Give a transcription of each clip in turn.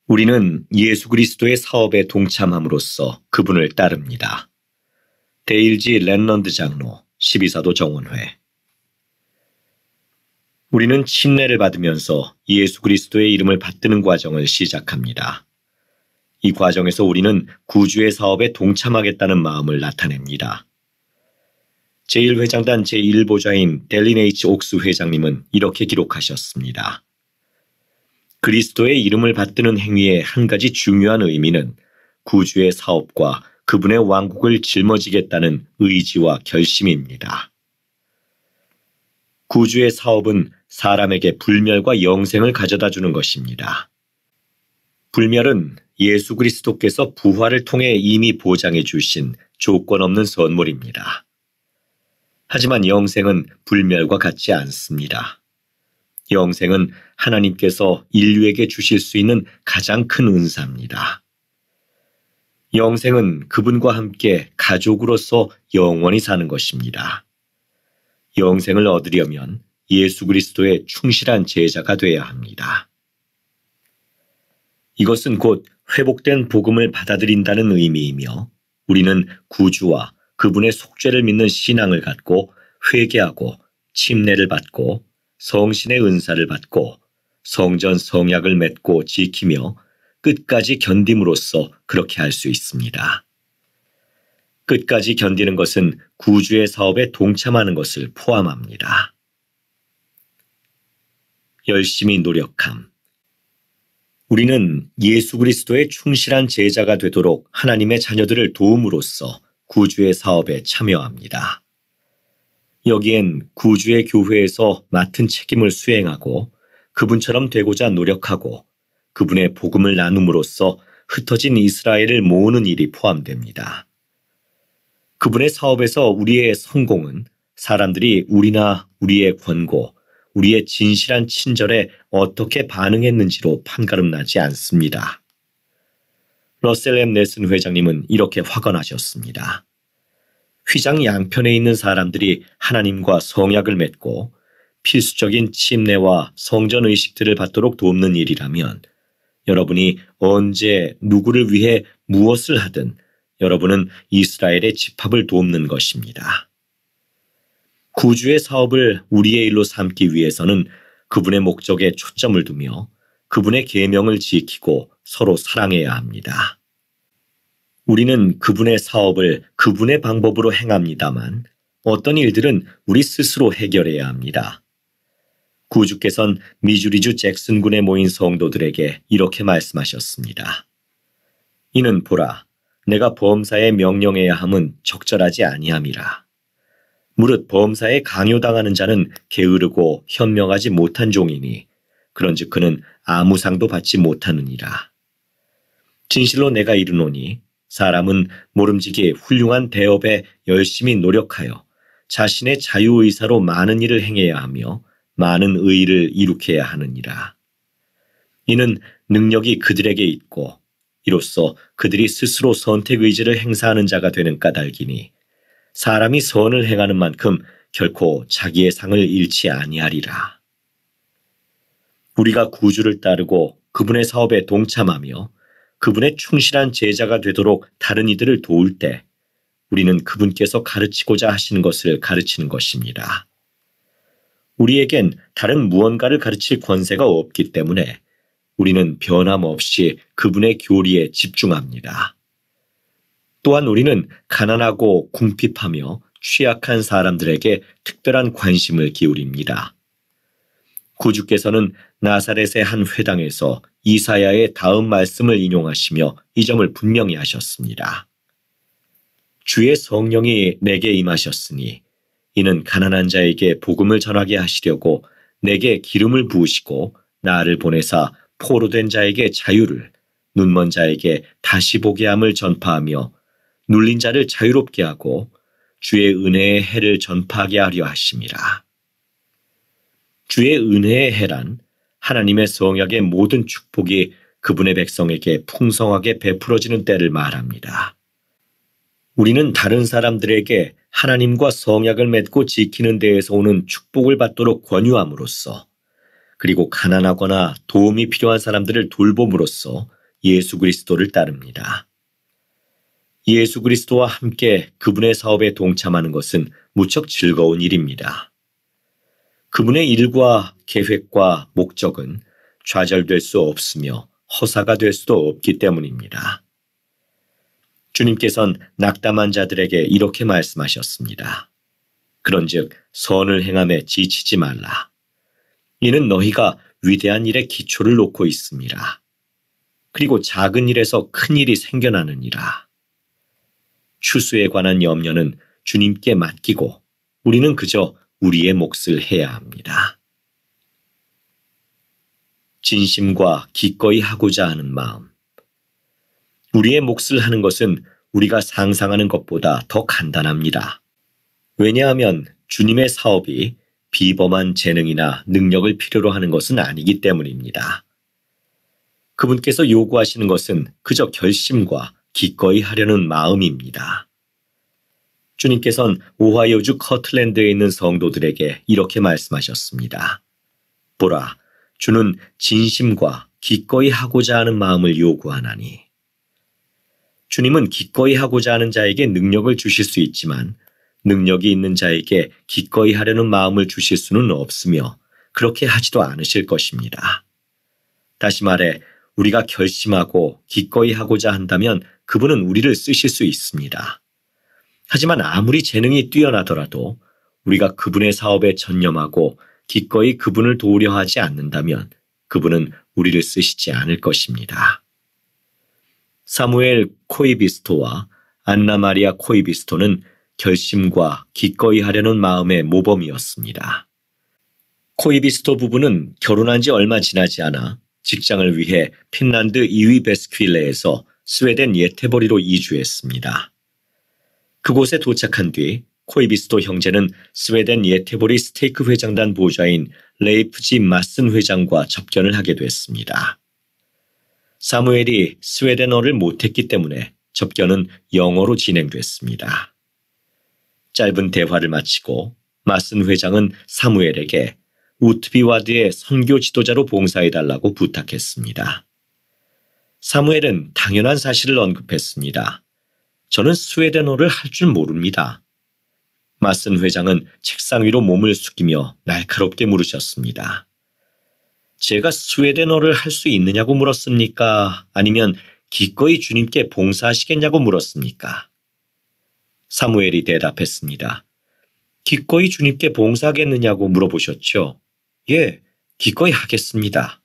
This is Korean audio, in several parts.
우리는 예수 그리스도의 사업에 동참함으로써 그분을 따릅니다. 데일지 랜런드 장로, 12사도 정원회. 우리는 침례를 받으면서 예수 그리스도의 이름을 받드는 과정을 시작합니다. 이 과정에서 우리는 구주의 사업에 동참하겠다는 마음을 나타냅니다. 제1회장단 제1보좌인 델린 H. 옥스 회장님은 이렇게 기록하셨습니다. 그리스도의 이름을 받드는 행위의 한 가지 중요한 의미는 구주의 사업과 그분의 왕국을 짊어지겠다는 의지와 결심입니다. 구주의 사업은 사람에게 불멸과 영생을 가져다 주는 것입니다. 불멸은 예수 그리스도께서 부활을 통해 이미 보장해 주신 조건 없는 선물입니다. 하지만 영생은 불멸과 같지 않습니다. 영생은 하나님께서 인류에게 주실 수 있는 가장 큰 은사입니다. 영생은 그분과 함께 가족으로서 영원히 사는 것입니다. 영생을 얻으려면 예수 그리스도의 충실한 제자가 되어야 합니다. 이것은 곧 회복된 복음을 받아들인다는 의미이며 우리는 구주와 그분의 속죄를 믿는 신앙을 갖고 회개하고 침례를 받고 성신의 은사를 받고 성전 성약을 맺고 지키며 끝까지 견딤으로써 그렇게 할 수 있습니다. 끝까지 견디는 것은 구주의 사업에 동참하는 것을 포함합니다. 열심히 노력함. 우리는 예수 그리스도의 충실한 제자가 되도록 하나님의 자녀들을 도움으로써 구주의 사업에 참여합니다. 여기엔 구주의 교회에서 맡은 책임을 수행하고 그분처럼 되고자 노력하고 그분의 복음을 나눔으로써 흩어진 이스라엘을 모으는 일이 포함됩니다. 그분의 사업에서 우리의 성공은 사람들이 우리나 우리의 권고, 우리의 진실한 친절에 어떻게 반응했는지로 판가름나지 않습니다. 러셀 M. 넬슨 회장님은 이렇게 확언하셨습니다. 휘장 양편에 있는 사람들이 하나님과 성약을 맺고 필수적인 침례와 성전 의식들을 받도록 돕는 일이라면 여러분이 언제 누구를 위해 무엇을 하든 여러분은 이스라엘의 집합을 돕는 것입니다. 구주의 사업을 우리의 일로 삼기 위해서는 그분의 목적에 초점을 두며 그분의 계명을 지키고 서로 사랑해야 합니다. 우리는 그분의 사업을 그분의 방법으로 행합니다만 어떤 일들은 우리 스스로 해결해야 합니다. 구주께서는 미주리주 잭슨군에 모인 성도들에게 이렇게 말씀하셨습니다. 이는 보라, 내가 범사에 명령해야 함은 적절하지 아니함이라. 무릇 범사에 강요당하는 자는 게으르고 현명하지 못한 종이니 그런즉 그는 아무 상도 받지 못하느니라. 진실로 내가 이르노니 사람은 모름지기 훌륭한 대업에 열심히 노력하여 자신의 자유의사로 많은 일을 행해야 하며 많은 의의를 이룩해야 하느니라. 이는 능력이 그들에게 있고 이로써 그들이 스스로 선택의지를 행사하는 자가 되는 까닭이니 사람이 선을 행하는 만큼 결코 자기의 상을 잃지 아니하리라. 우리가 구주를 따르고 그분의 사업에 동참하며 그분의 충실한 제자가 되도록 다른 이들을 도울 때 우리는 그분께서 가르치고자 하시는 것을 가르치는 것입니다. 우리에겐 다른 무언가를 가르칠 권세가 없기 때문에 우리는 변함없이 그분의 교리에 집중합니다. 또한 우리는 가난하고 궁핍하며 취약한 사람들에게 특별한 관심을 기울입니다. 구주께서는 나사렛의 한 회당에서 이사야의 다음 말씀을 인용하시며 이 점을 분명히 하셨습니다. 주의 성령이 내게 임하셨으니 이는 가난한 자에게 복음을 전하게 하시려고 내게 기름을 부으시고 나를 보내사 포로된 자에게 자유를, 눈먼 자에게 다시 보게 함을 전파하며 눌린 자를 자유롭게 하고 주의 은혜의 해를 전파하게 하려 하심이라. 주의 은혜의 해란 하나님의 성약의 모든 축복이 그분의 백성에게 풍성하게 베풀어지는 때를 말합니다. 우리는 다른 사람들에게 하나님과 성약을 맺고 지키는 데에서 오는 축복을 받도록 권유함으로써 그리고 가난하거나 도움이 필요한 사람들을 돌봄으로써 예수 그리스도를 따릅니다. 예수 그리스도와 함께 그분의 사업에 동참하는 것은 무척 즐거운 일입니다. 그분의 일과 계획과 목적은 좌절될 수 없으며 허사가 될 수도 없기 때문입니다. 주님께서는 낙담한 자들에게 이렇게 말씀하셨습니다. 그런즉 선을 행함에 지치지 말라. 이는 너희가 위대한 일에 기초를 놓고 있음이라. 그리고 작은 일에서 큰 일이 생겨나느니라. 추수에 관한 염려는 주님께 맡기고 우리는 그저 우리의 몫을 해야 합니다. 진심과 기꺼이 하고자 하는 마음. 우리의 몫을 하는 것은 우리가 상상하는 것보다 더 간단합니다. 왜냐하면 주님의 사업이 비범한 재능이나 능력을 필요로 하는 것은 아니기 때문입니다. 그분께서 요구하시는 것은 그저 결심과 기꺼이 하려는 마음입니다. 주님께서는 오하이오주 커틀랜드에 있는 성도들에게 이렇게 말씀하셨습니다. 보라, 주는 진심과 기꺼이 하고자 하는 마음을 요구하나니. 주님은 기꺼이 하고자 하는 자에게 능력을 주실 수 있지만 능력이 있는 자에게 기꺼이 하려는 마음을 주실 수는 없으며 그렇게 하지도 않으실 것입니다. 다시 말해 우리가 결심하고 기꺼이 하고자 한다면 그분은 우리를 쓰실 수 있습니다. 하지만 아무리 재능이 뛰어나더라도 우리가 그분의 사업에 전념하고 기꺼이 그분을 도우려 하지 않는다면 그분은 우리를 쓰시지 않을 것입니다. 사무엘 코이비스토와 안나 마리아 코이비스토는 결심과 기꺼이 하려는 마음의 모범이었습니다. 코이비스토 부부는 결혼한 지 얼마 지나지 않아 직장을 위해 핀란드 이위베스퀼레에서 스웨덴 예테보리로 이주했습니다. 그곳에 도착한 뒤 코이비스토 형제는 스웨덴 예테보리 스테이크 회장단 보좌인 레이프지 마슨 회장과 접견을 하게 됐습니다. 사무엘이 스웨덴어를 못했기 때문에 접견은 영어로 진행됐습니다. 짧은 대화를 마치고 마슨 회장은 사무엘에게 우트비와드의 선교 지도자로 봉사해달라고 부탁했습니다. 사무엘은 당연한 사실을 언급했습니다. 저는 스웨덴어를 할 줄 모릅니다. 마슨 회장은 책상 위로 몸을 숙이며 날카롭게 물으셨습니다. 제가 스웨덴어를 할 수 있느냐고 물었습니까? 아니면 기꺼이 주님께 봉사하시겠냐고 물었습니까? 사무엘이 대답했습니다. 기꺼이 주님께 봉사하겠느냐고 물어보셨죠? 예, 기꺼이 하겠습니다.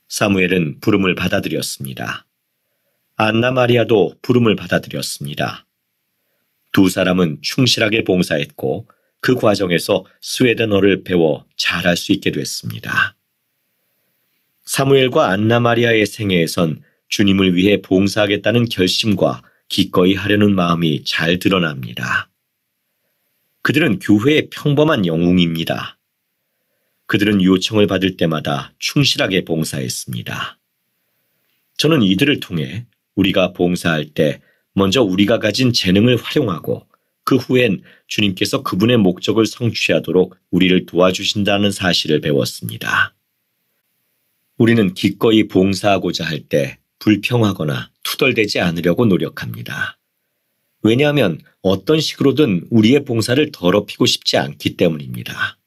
사무엘은 부름을 받아들였습니다. 안나 마리아도 부름을 받아들였습니다. 두 사람은 충실하게 봉사했고 그 과정에서 스웨덴어를 배워 잘할 수 있게 됐습니다. 사무엘과 안나 마리아의 생애에선 주님을 위해 봉사하겠다는 결심과 기꺼이 하려는 마음이 잘 드러납니다. 그들은 교회의 평범한 영웅입니다. 그들은 요청을 받을 때마다 충실하게 봉사했습니다. 저는 이들을 통해 우리가 봉사할 때 먼저 우리가 가진 재능을 활용하고 그 후엔 주님께서 그분의 목적을 성취하도록 우리를 도와주신다는 사실을 배웠습니다. 우리는 기꺼이 봉사하고자 할 때 불평하거나 투덜대지 않으려고 노력합니다. 왜냐하면 어떤 식으로든 우리의 봉사를 더럽히고 싶지 않기 때문입니다.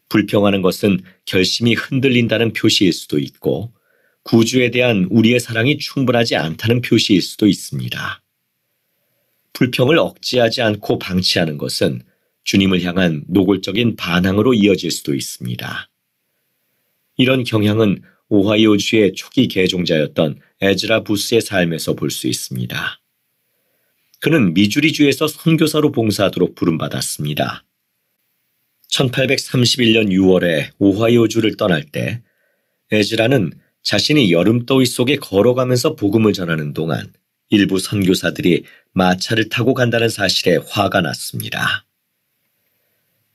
불평하는 것은 결심이 흔들린다는 표시일 수도 있고 구주에 대한 우리의 사랑이 충분하지 않다는 표시일 수도 있습니다. 불평을 억제하지 않고 방치하는 것은 주님을 향한 노골적인 반항으로 이어질 수도 있습니다. 이런 경향은 오하이오주의 초기 개종자였던 에즈라 부스의 삶에서 볼 수 있습니다. 그는 미주리주에서 선교사로 봉사하도록 부름받았습니다. 1831년 6월에 오하이오주를 떠날 때 에즈라는 자신이 여름더위 속에 걸어가면서 복음을 전하는 동안 일부 선교사들이 마차를 타고 간다는 사실에 화가 났습니다.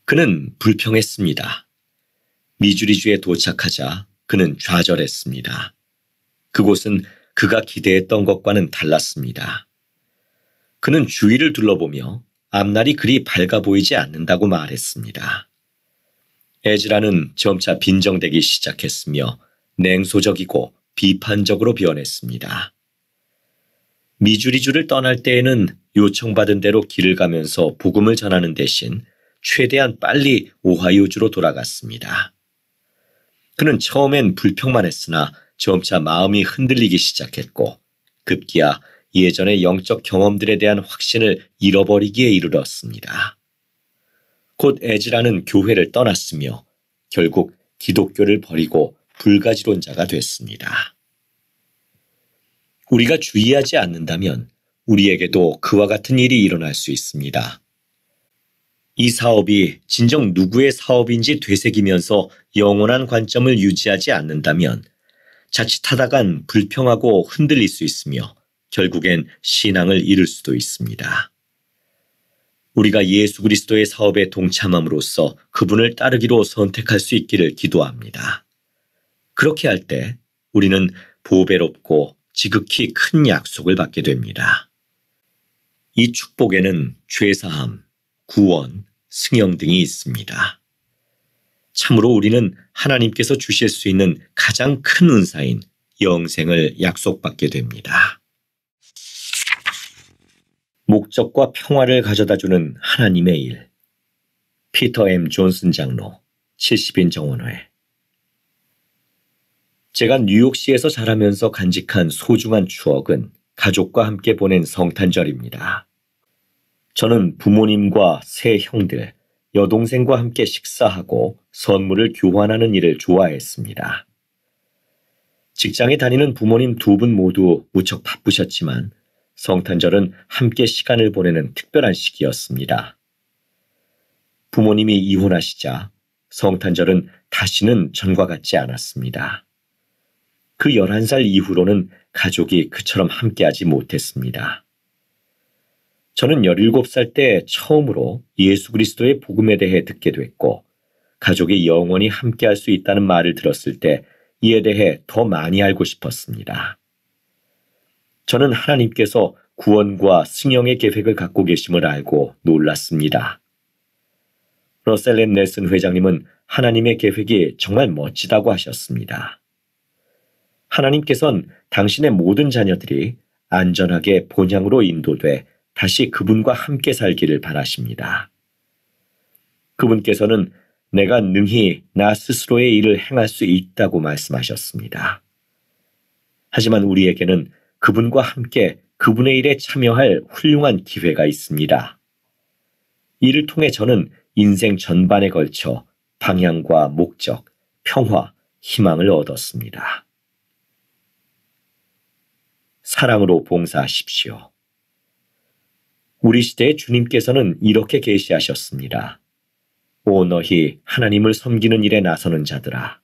그는 불평했습니다. 미주리주에 도착하자 그는 좌절했습니다. 그곳은 그가 기대했던 것과는 달랐습니다. 그는 주위를 둘러보며 앞날이 그리 밝아 보이지 않는다고 말했습니다. 에즈라는 점차 빈정대기 시작했으며 냉소적이고 비판적으로 변했습니다. 미주리주를 떠날 때에는 요청받은 대로 길을 가면서 복음을 전하는 대신 최대한 빨리 오하이오주로 돌아갔습니다. 그는 처음엔 불평만 했으나 점차 마음이 흔들리기 시작했고 급기야 예전의 영적 경험들에 대한 확신을 잃어버리기에 이르렀습니다. 곧 에즈라는 교회를 떠났으며 결국 기독교를 버리고 불가지론자가 됐습니다. 우리가 주의하지 않는다면 우리에게도 그와 같은 일이 일어날 수 있습니다. 이 사업이 진정 누구의 사업인지 되새기면서 영원한 관점을 유지하지 않는다면 자칫하다간 불평하고 흔들릴 수 있으며 결국엔 신앙을 잃을 수도 있습니다. 우리가 예수 그리스도의 사업에 동참함으로써 그분을 따르기로 선택할 수 있기를 기도합니다. 그렇게 할 때 우리는 보배롭고 지극히 큰 약속을 받게 됩니다. 이 축복에는 죄사함, 구원, 승영 등이 있습니다. 참으로 우리는 하나님께서 주실 수 있는 가장 큰 은사인 영생을 약속받게 됩니다. 목적과 평화를 가져다주는 하나님의 일. 피터 M. 존슨 장로, 70인 정원회. 제가 뉴욕시에서 자라면서 간직한 소중한 추억은 가족과 함께 보낸 성탄절입니다. 저는 부모님과 세 형들, 여동생과 함께 식사하고 선물을 교환하는 일을 좋아했습니다. 직장에 다니는 부모님 두 분 모두 무척 바쁘셨지만 성탄절은 함께 시간을 보내는 특별한 시기였습니다. 부모님이 이혼하시자 성탄절은 다시는 전과 같지 않았습니다. 그 11살 이후로는 가족이 그처럼 함께하지 못했습니다. 저는 17살 때 처음으로 예수 그리스도의 복음에 대해 듣게 됐고 가족이 영원히 함께할 수 있다는 말을 들었을 때 이에 대해 더 많이 알고 싶었습니다. 저는 하나님께서 구원과 승영의 계획을 갖고 계심을 알고 놀랐습니다. 러셀 M. 넬슨 회장님은 하나님의 계획이 정말 멋지다고 하셨습니다. 하나님께서는 당신의 모든 자녀들이 안전하게 본향으로 인도돼 다시 그분과 함께 살기를 바라십니다. 그분께서는 내가 능히 나 스스로의 일을 행할 수 있다고 말씀하셨습니다. 하지만 우리에게는 그분과 함께 그분의 일에 참여할 훌륭한 기회가 있습니다. 이를 통해 저는 인생 전반에 걸쳐 방향과 목적, 평화, 희망을 얻었습니다. 사랑으로 봉사하십시오. 우리 시대의 주님께서는 이렇게 계시하셨습니다. 오 너희 하나님을 섬기는 일에 나서는 자들아.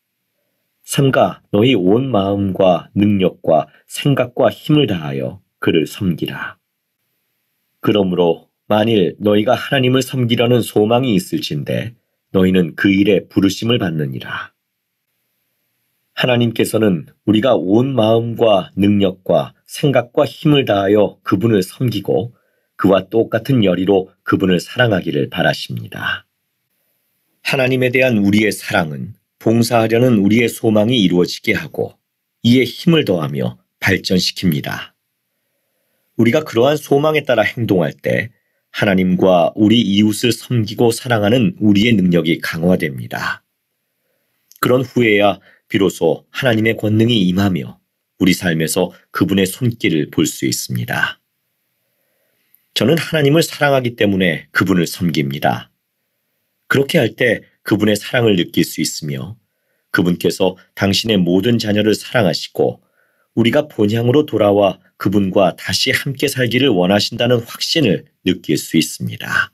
삼가 너희 온 마음과 능력과 생각과 힘을 다하여 그를 섬기라. 그러므로 만일 너희가 하나님을 섬기려는 소망이 있을진데 너희는 그 일에 부르심을 받느니라. 하나님께서는 우리가 온 마음과 능력과 생각과 힘을 다하여 그분을 섬기고 그와 똑같은 열의로 그분을 사랑하기를 바라십니다. 하나님에 대한 우리의 사랑은 봉사하려는 우리의 소망이 이루어지게 하고 이에 힘을 더하며 발전시킵니다. 우리가 그러한 소망에 따라 행동할 때 하나님과 우리 이웃을 섬기고 사랑하는 우리의 능력이 강화됩니다. 그런 후에야 비로소 하나님의 권능이 임하며 우리 삶에서 그분의 손길을 볼 수 있습니다. 저는 하나님을 사랑하기 때문에 그분을 섬깁니다. 그렇게 할 때 그분의 사랑을 느낄 수 있으며 그분께서 당신의 모든 자녀를 사랑하시고 우리가 본향으로 돌아와 그분과 다시 함께 살기를 원하신다는 확신을 느낄 수 있습니다.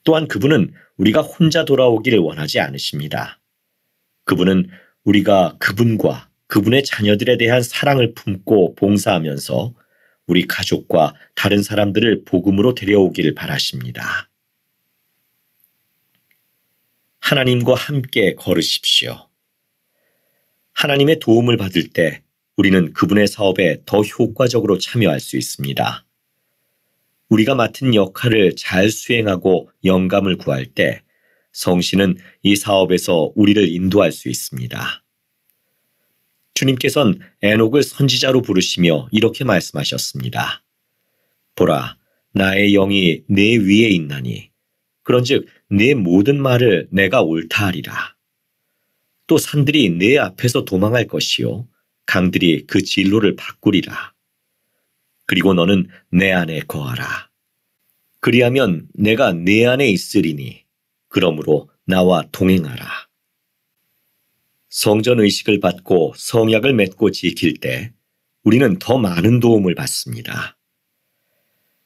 또한 그분은 우리가 혼자 돌아오기를 원하지 않으십니다. 그분은 우리가 그분과 그분의 자녀들에 대한 사랑을 품고 봉사하면서 우리 가족과 다른 사람들을 복음으로 데려오기를 바라십니다. 하나님과 함께 걸으십시오. 하나님의 도움을 받을 때 우리는 그분의 사업에 더 효과적으로 참여할 수 있습니다. 우리가 맡은 역할을 잘 수행하고 영감을 구할 때 성신은 이 사업에서 우리를 인도할 수 있습니다. 주님께서는 에녹을 선지자로 부르시며 이렇게 말씀하셨습니다. 보라, 나의 영이 내 위에 있나니 그런즉 내 모든 말을 내가 옳다 하리라. 또 산들이 내 앞에서 도망할 것이요 강들이 그 진로를 바꾸리라. 그리고 너는 내 안에 거하라. 그리하면 내가 내 안에 있으리니 그러므로 나와 동행하라. 성전 의식을 받고 성약을 맺고 지킬 때 우리는 더 많은 도움을 받습니다.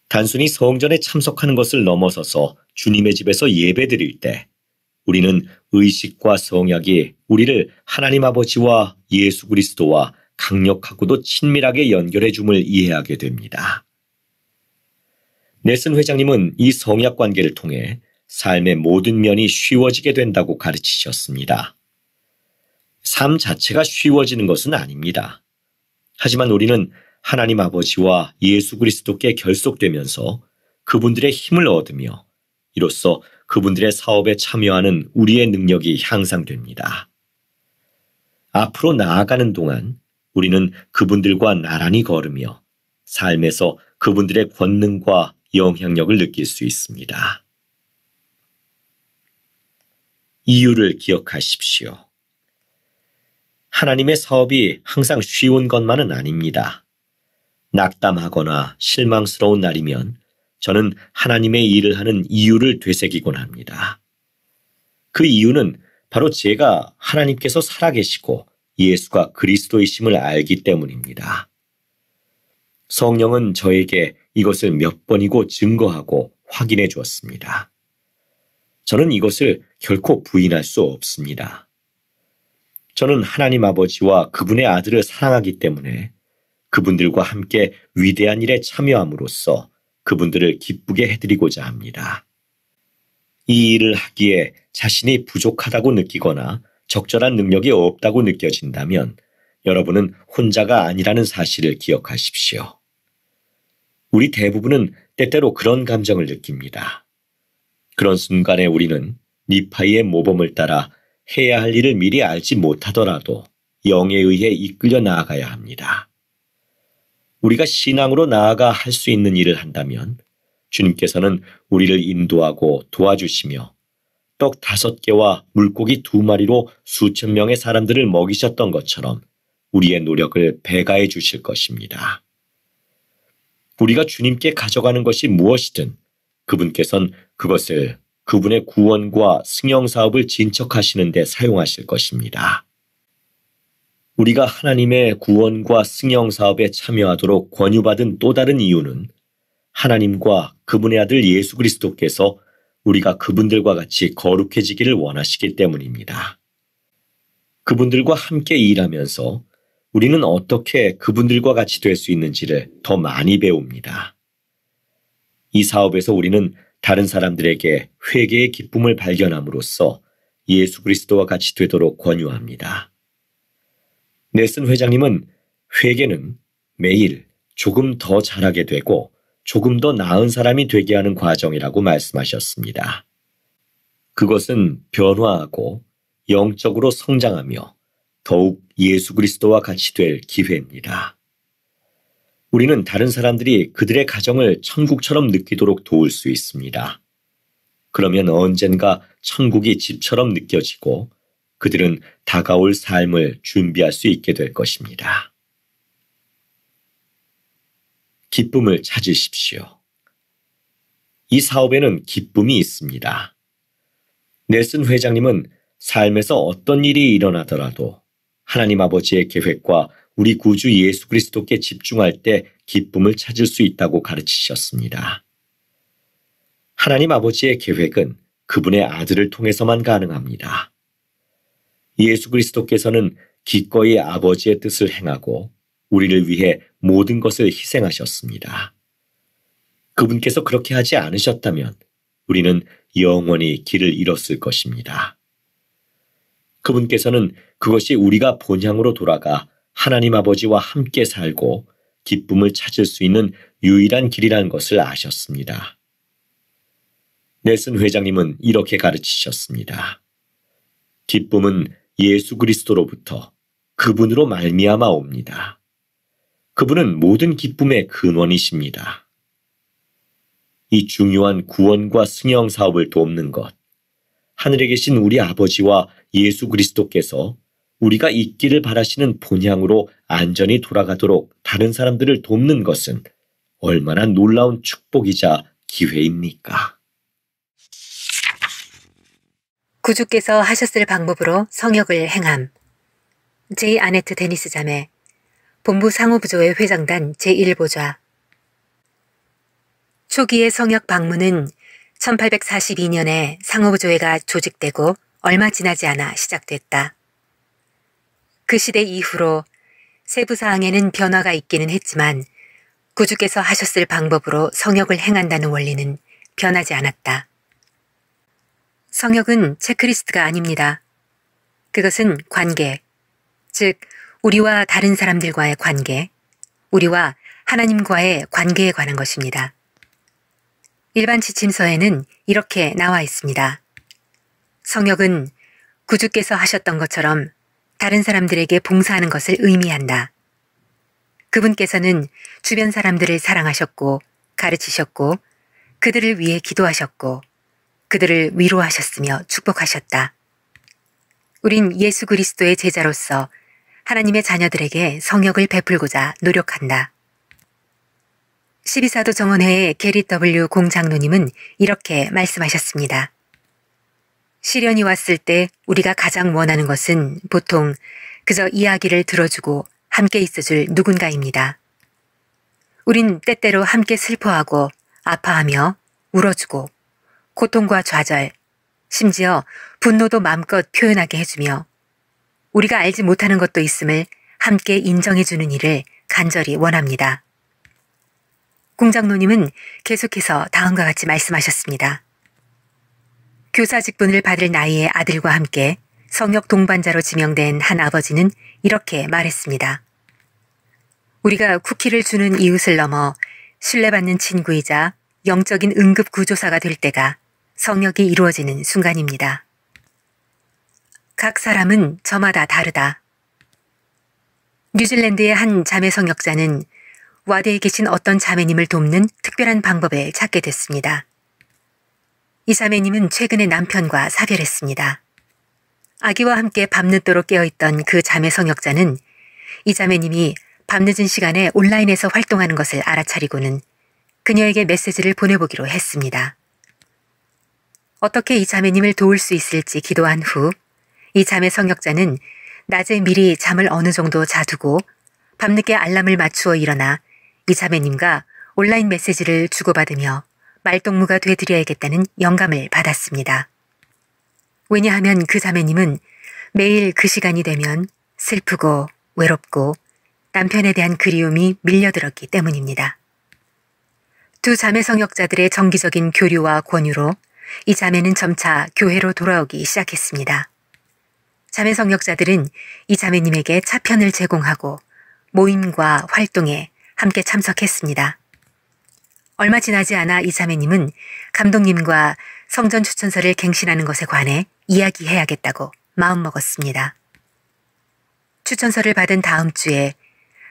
단순히 성전에 참석하는 것을 넘어서서 주님의 집에서 예배드릴 때 우리는 의식과 성약이 우리를 하나님 아버지와 예수 그리스도와 강력하고도 친밀하게 연결해 줌을 이해하게 됩니다. 넬슨 회장님은 이 성약 관계를 통해 삶의 모든 면이 쉬워지게 된다고 가르치셨습니다. 삶 자체가 쉬워지는 것은 아닙니다. 하지만 우리는 하나님 아버지와 예수 그리스도께 결속되면서 그분들의 힘을 얻으며 이로써 그분들의 사업에 참여하는 우리의 능력이 향상됩니다. 앞으로 나아가는 동안 우리는 그분들과 나란히 걸으며 삶에서 그분들의 권능과 영향력을 느낄 수 있습니다. 이유를 기억하십시오. 하나님의 사업이 항상 쉬운 것만은 아닙니다. 낙담하거나 실망스러운 날이면 저는 하나님의 일을 하는 이유를 되새기곤 합니다. 그 이유는 바로 제가 하나님께서 살아계시고 예수가 그리스도이심을 알기 때문입니다. 성령은 저에게 이것을 몇 번이고 증거하고 확인해 주었습니다. 저는 이것을 결코 부인할 수 없습니다. 저는 하나님 아버지와 그분의 아들을 사랑하기 때문에 그분들과 함께 위대한 일에 참여함으로써 그분들을 기쁘게 해드리고자 합니다. 이 일을 하기에 자신이 부족하다고 느끼거나 적절한 능력이 없다고 느껴진다면 여러분은 혼자가 아니라는 사실을 기억하십시오. 우리 대부분은 때때로 그런 감정을 느낍니다. 그런 순간에 우리는 니파이의 모범을 따라 해야 할 일을 미리 알지 못하더라도 영에 의해 이끌려 나아가야 합니다. 우리가 신앙으로 나아가 할 수 있는 일을 한다면 주님께서는 우리를 인도하고 도와주시며 떡 5개와 물고기 2마리로 수천 명의 사람들을 먹이셨던 것처럼 우리의 노력을 배가해 주실 것입니다. 우리가 주님께 가져가는 것이 무엇이든 그분께서는 그것을 그분의 구원과 승영 사업을 진척하시는 데 사용하실 것입니다. 우리가 하나님의 구원과 승영 사업에 참여하도록 권유받은 또 다른 이유는 하나님과 그분의 아들 예수 그리스도께서 우리가 그분들과 같이 거룩해지기를 원하시기 때문입니다. 그분들과 함께 일하면서 우리는 어떻게 그분들과 같이 될 수 있는지를 더 많이 배웁니다. 이 사업에서 우리는 다른 사람들에게 회개의 기쁨을 발견함으로써 예수 그리스도와 같이 되도록 권유합니다. 넬슨 회장님은 회개는 매일 조금 더 잘하게 되고 조금 더 나은 사람이 되게 하는 과정이라고 말씀하셨습니다. 그것은 변화하고 영적으로 성장하며 더욱 예수 그리스도와 같이 될 기회입니다. 우리는 다른 사람들이 그들의 가정을 천국처럼 느끼도록 도울 수 있습니다. 그러면 언젠가 천국이 집처럼 느껴지고 그들은 다가올 삶을 준비할 수 있게 될 것입니다. 기쁨을 찾으십시오. 이 사업에는 기쁨이 있습니다. 넬슨 회장님은 삶에서 어떤 일이 일어나더라도 하나님 아버지의 계획과 우리 구주 예수 그리스도께 집중할 때 기쁨을 찾을 수 있다고 가르치셨습니다. 하나님 아버지의 계획은 그분의 아들을 통해서만 가능합니다. 예수 그리스도께서는 기꺼이 아버지의 뜻을 행하고 우리를 위해 모든 것을 희생하셨습니다. 그분께서 그렇게 하지 않으셨다면 우리는 영원히 길을 잃었을 것입니다. 그분께서는 그것이 우리가 본향으로 돌아가 하나님 아버지와 함께 살고 기쁨을 찾을 수 있는 유일한 길이라는 것을 아셨습니다. 넬슨 회장님은 이렇게 가르치셨습니다. 기쁨은 예수 그리스도로부터 그분으로 말미암아 옵니다. 그분은 모든 기쁨의 근원이십니다. 이 중요한 구원과 승영 사업을 돕는 것, 하늘에 계신 우리 아버지와 예수 그리스도께서 우리가 있기를 바라시는 본향으로 안전히 돌아가도록 다른 사람들을 돕는 것은 얼마나 놀라운 축복이자 기회입니까? 구주께서 하셨을 방법으로 성역을 행함. 제. 아네트 데니스 자매, 본부 상호부조회 회장단 제1보좌. 초기의 성역 방문은 1842년에 상호부조회가 조직되고 얼마 지나지 않아 시작됐다. 그 시대 이후로 세부 사항에는 변화가 있기는 했지만 구주께서 하셨을 방법으로 성역을 행한다는 원리는 변하지 않았다. 성역은 체크리스트가 아닙니다. 그것은 관계, 즉 우리와 다른 사람들과의 관계, 우리와 하나님과의 관계에 관한 것입니다. 일반 지침서에는 이렇게 나와 있습니다. 성역은 구주께서 하셨던 것처럼 다른 사람들에게 봉사하는 것을 의미한다. 그분께서는 주변 사람들을 사랑하셨고 가르치셨고 그들을 위해 기도하셨고 그들을 위로하셨으며 축복하셨다. 우린 예수 그리스도의 제자로서 하나님의 자녀들에게 성역을 베풀고자 노력한다. 12사도 정원회의 게리 W. 공장로님은 이렇게 말씀하셨습니다. 시련이 왔을 때 우리가 가장 원하는 것은 보통 그저 이야기를 들어주고 함께 있어줄 누군가입니다. 우린 때때로 함께 슬퍼하고 아파하며 울어주고 고통과 좌절, 심지어 분노도 마음껏 표현하게 해주며 우리가 알지 못하는 것도 있음을 함께 인정해주는 일을 간절히 원합니다. 공장로님은 계속해서 다음과 같이 말씀하셨습니다. 교사 직분을 받을 나이의 아들과 함께 성역 동반자로 지명된 한 아버지는 이렇게 말했습니다. 우리가 쿠키를 주는 이웃을 넘어 신뢰받는 친구이자 영적인 응급 구조사가 될 때가 성역이 이루어지는 순간입니다. 각 사람은 저마다 다르다. 뉴질랜드의 한 자매 성역자는 와드에 계신 어떤 자매님을 돕는 특별한 방법을 찾게 됐습니다. 이 자매님은 최근에 남편과 사별했습니다. 아기와 함께 밤늦도록 깨어있던 그 자매 성역자는 이 자매님이 밤늦은 시간에 온라인에서 활동하는 것을 알아차리고는 그녀에게 메시지를 보내보기로 했습니다. 어떻게 이 자매님을 도울 수 있을지 기도한 후 이 자매 성역자는 낮에 미리 잠을 어느 정도 자두고 밤늦게 알람을 맞추어 일어나 이 자매님과 온라인 메시지를 주고받으며 말동무가 되드려야겠다는 영감을 받았습니다. 왜냐하면 그 자매님은 매일 그 시간이 되면 슬프고 외롭고 남편에 대한 그리움이 밀려들었기 때문입니다. 두 자매 성역자들의 정기적인 교류와 권유로 이 자매는 점차 교회로 돌아오기 시작했습니다. 자매 성역자들은 이 자매님에게 차편을 제공하고 모임과 활동에 함께 참석했습니다. 얼마 지나지 않아 이 자매님은 감독님과 성전 추천서를 갱신하는 것에 관해 이야기해야겠다고 마음먹었습니다. 추천서를 받은 다음 주에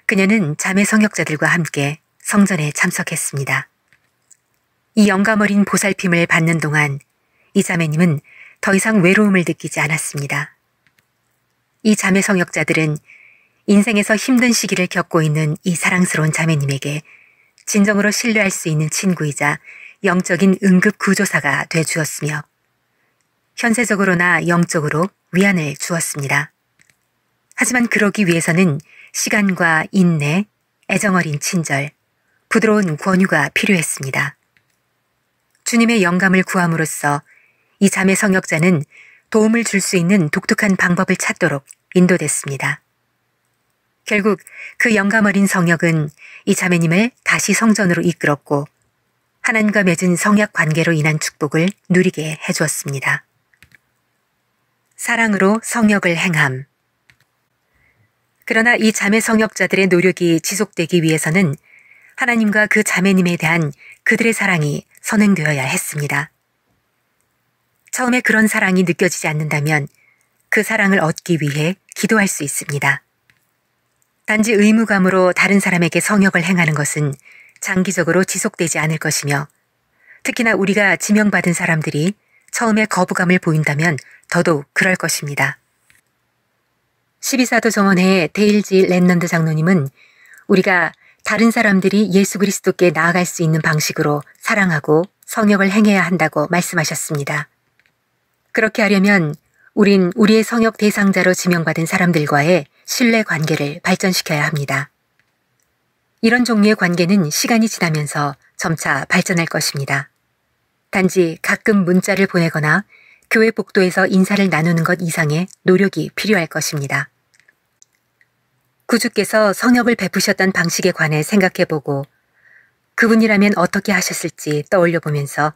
그녀는 자매 성역자들과 함께 성전에 참석했습니다. 이 영감 어린 보살핌을 받는 동안 이 자매님은 더 이상 외로움을 느끼지 않았습니다. 이 자매 성역자들은 인생에서 힘든 시기를 겪고 있는 이 사랑스러운 자매님에게 진정으로 신뢰할 수 있는 친구이자 영적인 응급 구조사가 돼 주었으며 현세적으로나 영적으로 위안을 주었습니다. 하지만 그러기 위해서는 시간과 인내, 애정어린 친절, 부드러운 권유가 필요했습니다. 주님의 영감을 구함으로써 이 자매 성역자는 도움을 줄 수 있는 독특한 방법을 찾도록 인도됐습니다. 결국 그 영감 어린 성역은 이 자매님을 다시 성전으로 이끌었고 하나님과 맺은 성약 관계로 인한 축복을 누리게 해주었습니다. 사랑으로 성역을 행함. 그러나 이 자매 성역자들의 노력이 지속되기 위해서는 하나님과 그 자매님에 대한 그들의 사랑이 선행되어야 했습니다. 처음에 그런 사랑이 느껴지지 않는다면 그 사랑을 얻기 위해 기도할 수 있습니다. 단지 의무감으로 다른 사람에게 성역을 행하는 것은 장기적으로 지속되지 않을 것이며 특히나 우리가 지명받은 사람들이 처음에 거부감을 보인다면 더더욱 그럴 것입니다. 12사도 정원회의 데일지 랜넌드 장로님은 우리가 다른 사람들이 예수 그리스도께 나아갈 수 있는 방식으로 사랑하고 성역을 행해야 한다고 말씀하셨습니다. 그렇게 하려면 우린 우리의 성역 대상자로 지명받은 사람들과의 신뢰 관계를 발전시켜야 합니다. 이런 종류의 관계는 시간이 지나면서 점차 발전할 것입니다. 단지 가끔 문자를 보내거나 교회 복도에서 인사를 나누는 것 이상의 노력이 필요할 것입니다. 구주께서 성역을 베푸셨던 방식에 관해 생각해보고 그분이라면 어떻게 하셨을지 떠올려보면서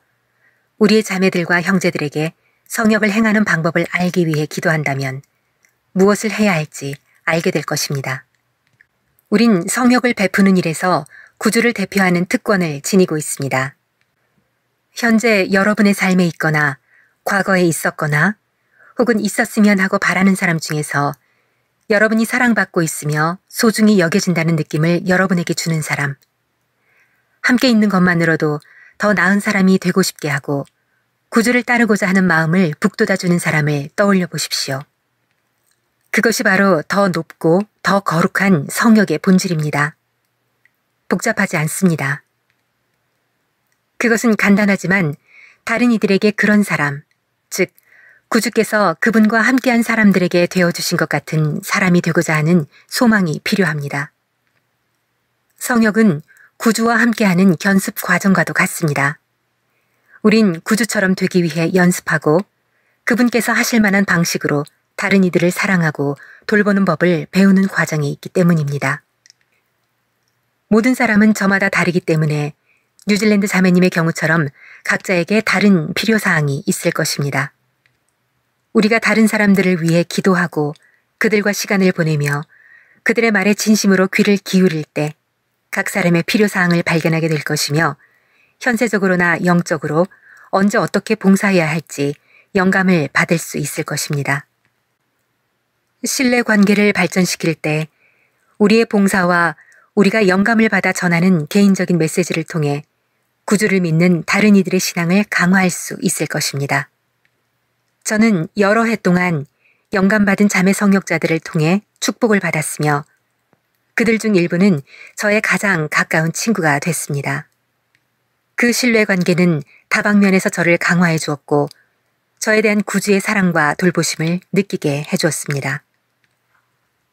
우리의 자매들과 형제들에게 성역을 행하는 방법을 알기 위해 기도한다면 무엇을 해야 할지 알게 될 것입니다. 우린 성역을 베푸는 일에서 구주를 대표하는 특권을 지니고 있습니다. 현재 여러분의 삶에 있거나 과거에 있었거나 혹은 있었으면 하고 바라는 사람 중에서 여러분이 사랑받고 있으며 소중히 여겨진다는 느낌을 여러분에게 주는 사람, 함께 있는 것만으로도 더 나은 사람이 되고 싶게 하고 구주를 따르고자 하는 마음을 북돋아주는 사람을 떠올려 보십시오. 그것이 바로 더 높고 더 거룩한 성역의 본질입니다. 복잡하지 않습니다. 그것은 간단하지만 다른 이들에게 그런 사람, 즉 구주께서 그분과 함께한 사람들에게 되어주신 것 같은 사람이 되고자 하는 소망이 필요합니다. 성역은 구주와 함께하는 견습 과정과도 같습니다. 우린 구주처럼 되기 위해 연습하고 그분께서 하실 만한 방식으로 다른 이들을 사랑하고 돌보는 법을 배우는 과정에 있기 때문입니다. 모든 사람은 저마다 다르기 때문에 뉴질랜드 자매님의 경우처럼 각자에게 다른 필요사항이 있을 것입니다. 우리가 다른 사람들을 위해 기도하고 그들과 시간을 보내며 그들의 말에 진심으로 귀를 기울일 때 각 사람의 필요사항을 발견하게 될 것이며 현세적으로나 영적으로 언제 어떻게 봉사해야 할지 영감을 받을 수 있을 것입니다. 신뢰 관계를 발전시킬 때 우리의 봉사와 우리가 영감을 받아 전하는 개인적인 메시지를 통해 구주를 믿는 다른 이들의 신앙을 강화할 수 있을 것입니다. 저는 여러 해 동안 영감받은 자매 성역자들을 통해 축복을 받았으며 그들 중 일부는 저의 가장 가까운 친구가 됐습니다. 그 신뢰 관계는 다방면에서 저를 강화해 주었고 저에 대한 구주의 사랑과 돌보심을 느끼게 해주었습니다.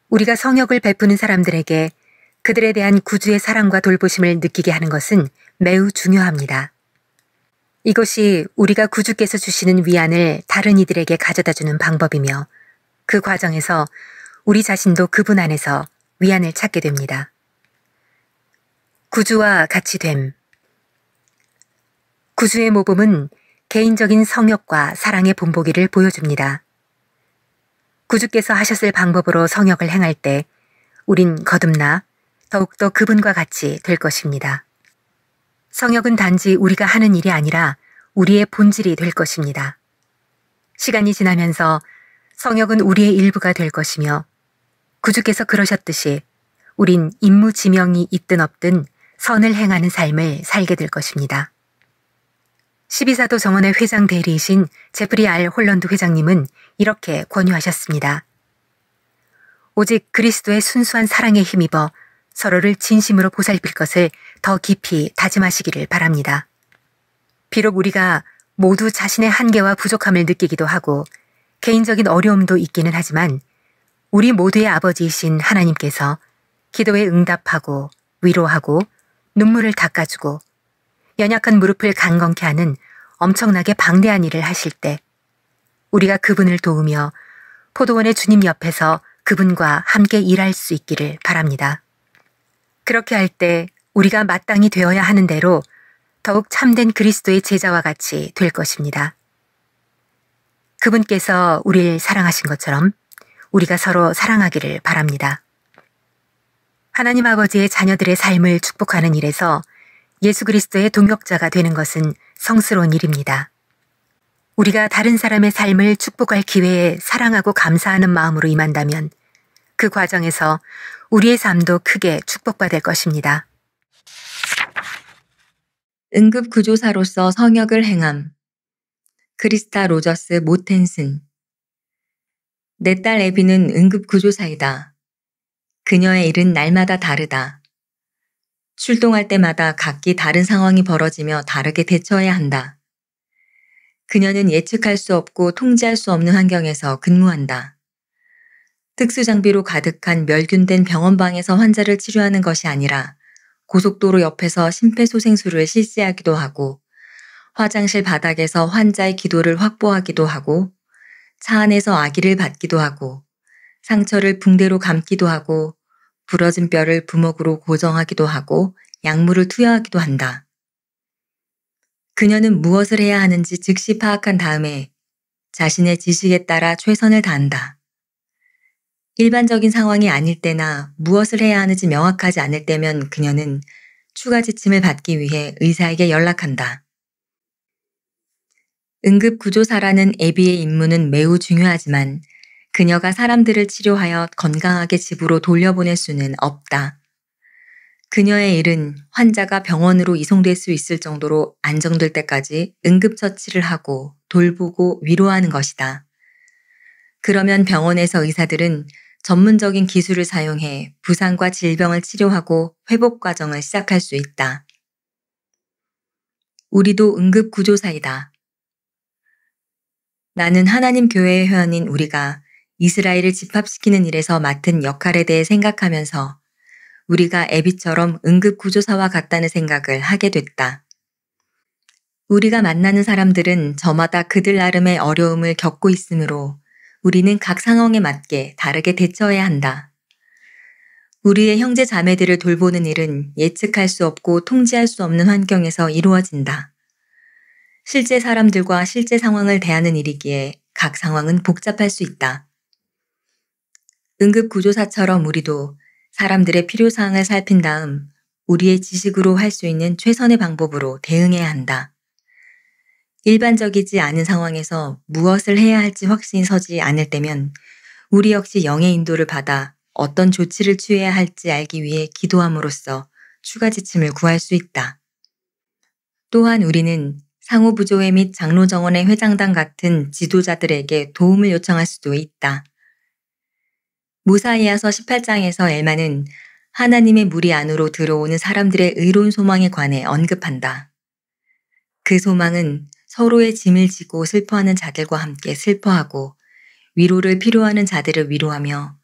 우리가 성역을 베푸는 사람들에게 그들에 대한 구주의 사랑과 돌보심을 느끼게 하는 것은 매우 중요합니다. 이것이 우리가 구주께서 주시는 위안을 다른 이들에게 가져다주는 방법이며 그 과정에서 우리 자신도 그분 안에서 위안을 찾게 됩니다. 구주와 같이 됨. 구주의 모범은 개인적인 성역과 사랑의 본보기를 보여줍니다. 구주께서 하셨을 방법으로 성역을 행할 때 우린 거듭나 더욱더 그분과 같이 될 것입니다. 성역은 단지 우리가 하는 일이 아니라 우리의 본질이 될 것입니다. 시간이 지나면서 성역은 우리의 일부가 될 것이며 구주께서 그러셨듯이 우린 임무지명이 있든 없든 선을 행하는 삶을 살게 될 것입니다. 12사도 정원의 회장 대리이신 제프리 R. 홀런드 회장님은 이렇게 권유하셨습니다. 오직 그리스도의 순수한 사랑에 힘입어 서로를 진심으로 보살필 것을 더 깊이 다짐하시기를 바랍니다. 비록 우리가 모두 자신의 한계와 부족함을 느끼기도 하고 개인적인 어려움도 있기는 하지만 우리 모두의 아버지이신 하나님께서 기도에 응답하고 위로하고 눈물을 닦아주고 연약한 무릎을 강건케 하는 엄청나게 방대한 일을 하실 때 우리가 그분을 도우며 포도원의 주님 옆에서 그분과 함께 일할 수 있기를 바랍니다. 그렇게 할 때 우리가 마땅히 되어야 하는 대로 더욱 참된 그리스도의 제자와 같이 될 것입니다. 그분께서 우리를 사랑하신 것처럼 우리가 서로 사랑하기를 바랍니다. 하나님 아버지의 자녀들의 삶을 축복하는 일에서 예수 그리스도의 동역자가 되는 것은 성스러운 일입니다. 우리가 다른 사람의 삶을 축복할 기회에 사랑하고 감사하는 마음으로 임한다면 그 과정에서 우리의 삶도 크게 축복받을 것입니다. 응급구조사로서 성역을 행함. 크리스타 로저스 모텐슨. 내 딸 애비는 응급구조사이다. 그녀의 일은 날마다 다르다. 출동할 때마다 각기 다른 상황이 벌어지며 다르게 대처해야 한다. 그녀는 예측할 수 없고 통제할 수 없는 환경에서 근무한다. 특수장비로 가득한 멸균된 병원방에서 환자를 치료하는 것이 아니라 고속도로 옆에서 심폐소생술을 실시하기도 하고, 화장실 바닥에서 환자의 기도를 확보하기도 하고, 차 안에서 아기를 받기도 하고, 상처를 붕대로 감기도 하고, 부러진 뼈를 부먹으로 고정하기도 하고, 약물을 투여하기도 한다. 그녀는 무엇을 해야 하는지 즉시 파악한 다음에 자신의 지식에 따라 최선을 다한다. 일반적인 상황이 아닐 때나 무엇을 해야 하는지 명확하지 않을 때면 그녀는 추가 지침을 받기 위해 의사에게 연락한다. 응급구조사라는 애비의 임무는 매우 중요하지만 그녀가 사람들을 치료하여 건강하게 집으로 돌려보낼 수는 없다. 그녀의 일은 환자가 병원으로 이송될 수 있을 정도로 안정될 때까지 응급처치를 하고 돌보고 위로하는 것이다. 그러면 병원에서 의사들은 전문적인 기술을 사용해 부상과 질병을 치료하고 회복 과정을 시작할 수 있다. 우리도 응급구조사이다. 나는 하나님 교회의 회원인 우리가 이스라엘을 집합시키는 일에서 맡은 역할에 대해 생각하면서 우리가 애비처럼 응급구조사와 같다는 생각을 하게 됐다. 우리가 만나는 사람들은 저마다 그들 나름의 어려움을 겪고 있으므로 우리는 각 상황에 맞게 다르게 대처해야 한다. 우리의 형제 자매들을 돌보는 일은 예측할 수 없고 통제할 수 없는 환경에서 이루어진다. 실제 사람들과 실제 상황을 대하는 일이기에 각 상황은 복잡할 수 있다. 응급구조사처럼 우리도 사람들의 필요사항을 살핀 다음 우리의 지식으로 할 수 있는 최선의 방법으로 대응해야 한다. 일반적이지 않은 상황에서 무엇을 해야 할지 확신이 서지 않을 때면 우리 역시 영의 인도를 받아 어떤 조치를 취해야 할지 알기 위해 기도함으로써 추가 지침을 구할 수 있다. 또한 우리는 상호부조회 및 장로정원의 회장단 같은 지도자들에게 도움을 요청할 수도 있다. 모사이아서 18장에서 엘마는 하나님의 무리 안으로 들어오는 사람들의 의로운 소망에 관해 언급한다. 그 소망은 서로의 짐을 지고 슬퍼하는 자들과 함께 슬퍼하고 위로를 필요하는 자들을 위로하며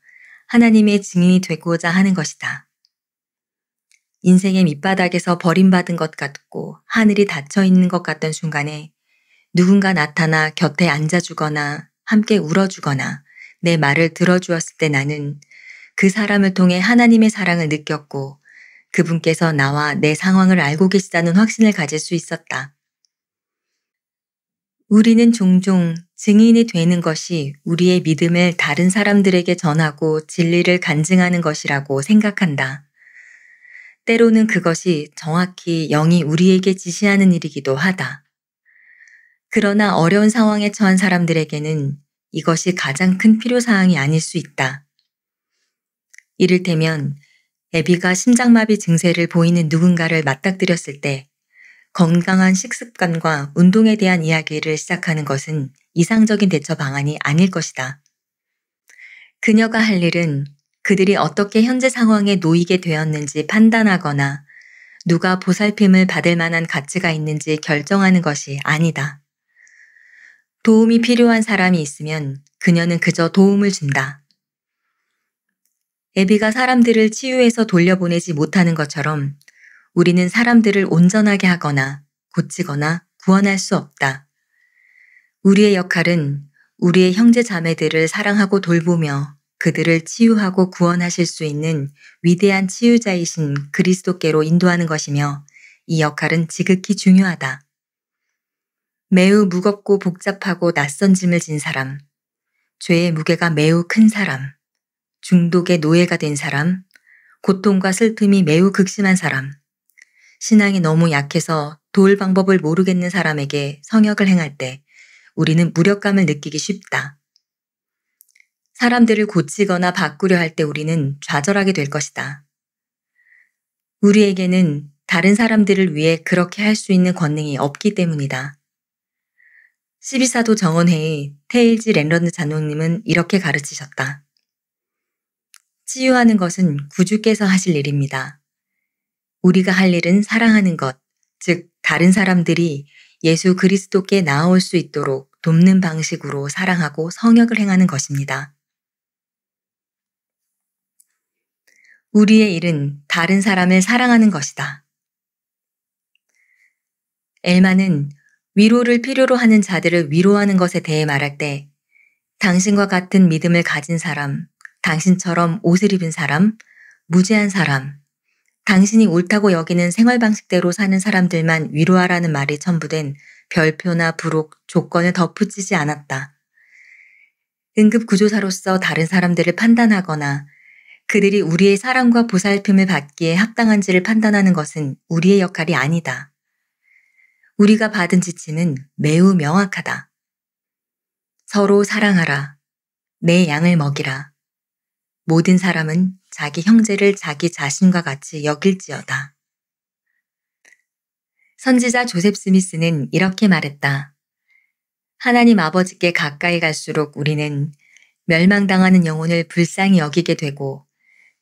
하나님의 증인이 되고자 하는 것이다. 인생의 밑바닥에서 버림받은 것 같고 하늘이 닫혀 있는 것 같던 순간에 누군가 나타나 곁에 앉아주거나 함께 울어주거나 내 말을 들어주었을 때 나는 그 사람을 통해 하나님의 사랑을 느꼈고 그분께서 나와 내 상황을 알고 계시다는 확신을 가질 수 있었다. 우리는 종종 증인이 되는 것이 우리의 믿음을 다른 사람들에게 전하고 진리를 간증하는 것이라고 생각한다. 때로는 그것이 정확히 영이 우리에게 지시하는 일이기도 하다. 그러나 어려운 상황에 처한 사람들에게는 이것이 가장 큰 필요사항이 아닐 수 있다. 이를테면 애비가 심장마비 증세를 보이는 누군가를 맞닥뜨렸을 때 건강한 식습관과 운동에 대한 이야기를 시작하는 것은 이상적인 대처 방안이 아닐 것이다. 그녀가 할 일은 그들이 어떻게 현재 상황에 놓이게 되었는지 판단하거나 누가 보살핌을 받을 만한 가치가 있는지 결정하는 것이 아니다. 도움이 필요한 사람이 있으면 그녀는 그저 도움을 준다. 애비가 사람들을 치유해서 돌려보내지 못하는 것처럼 우리는 사람들을 온전하게 하거나 고치거나 구원할 수 없다. 우리의 역할은 우리의 형제 자매들을 사랑하고 돌보며 그들을 치유하고 구원하실 수 있는 위대한 치유자이신 그리스도께로 인도하는 것이며 이 역할은 지극히 중요하다. 매우 무겁고 복잡하고 낯선 짐을 진 사람, 죄의 무게가 매우 큰 사람, 중독의 노예가 된 사람, 고통과 슬픔이 매우 극심한 사람, 신앙이 너무 약해서 도울 방법을 모르겠는 사람에게 성역을 행할 때 우리는 무력감을 느끼기 쉽다. 사람들을 고치거나 바꾸려 할 때 우리는 좌절하게 될 것이다. 우리에게는 다른 사람들을 위해 그렇게 할 수 있는 권능이 없기 때문이다. 12사도 정원회의 테일즈 랜런드 장로님은 이렇게 가르치셨다. 치유하는 것은 구주께서 하실 일입니다. 우리가 할 일은 사랑하는 것, 즉 다른 사람들이 예수 그리스도께 나아올 수 있도록 돕는 방식으로 사랑하고 성역을 행하는 것입니다. 우리의 일은 다른 사람을 사랑하는 것이다. 엘마는 위로를 필요로 하는 자들을 위로하는 것에 대해 말할 때 당신과 같은 믿음을 가진 사람, 당신처럼 옷을 입은 사람, 무죄한 사람, 당신이 옳다고 여기는 생활 방식대로 사는 사람들만 위로하라는 말이 첨부된 별표나 부록, 조건을 덧붙이지 않았다. 응급구조사로서 다른 사람들을 판단하거나 그들이 우리의 사랑과 보살핌을 받기에 합당한지를 판단하는 것은 우리의 역할이 아니다. 우리가 받은 지침은 매우 명확하다. 서로 사랑하라. 내 양을 먹이라. 모든 사람은 자기 형제를 자기 자신과 같이 여길지어다. 선지자 조셉 스미스는 이렇게 말했다. 하나님 아버지께 가까이 갈수록 우리는 멸망당하는 영혼을 불쌍히 여기게 되고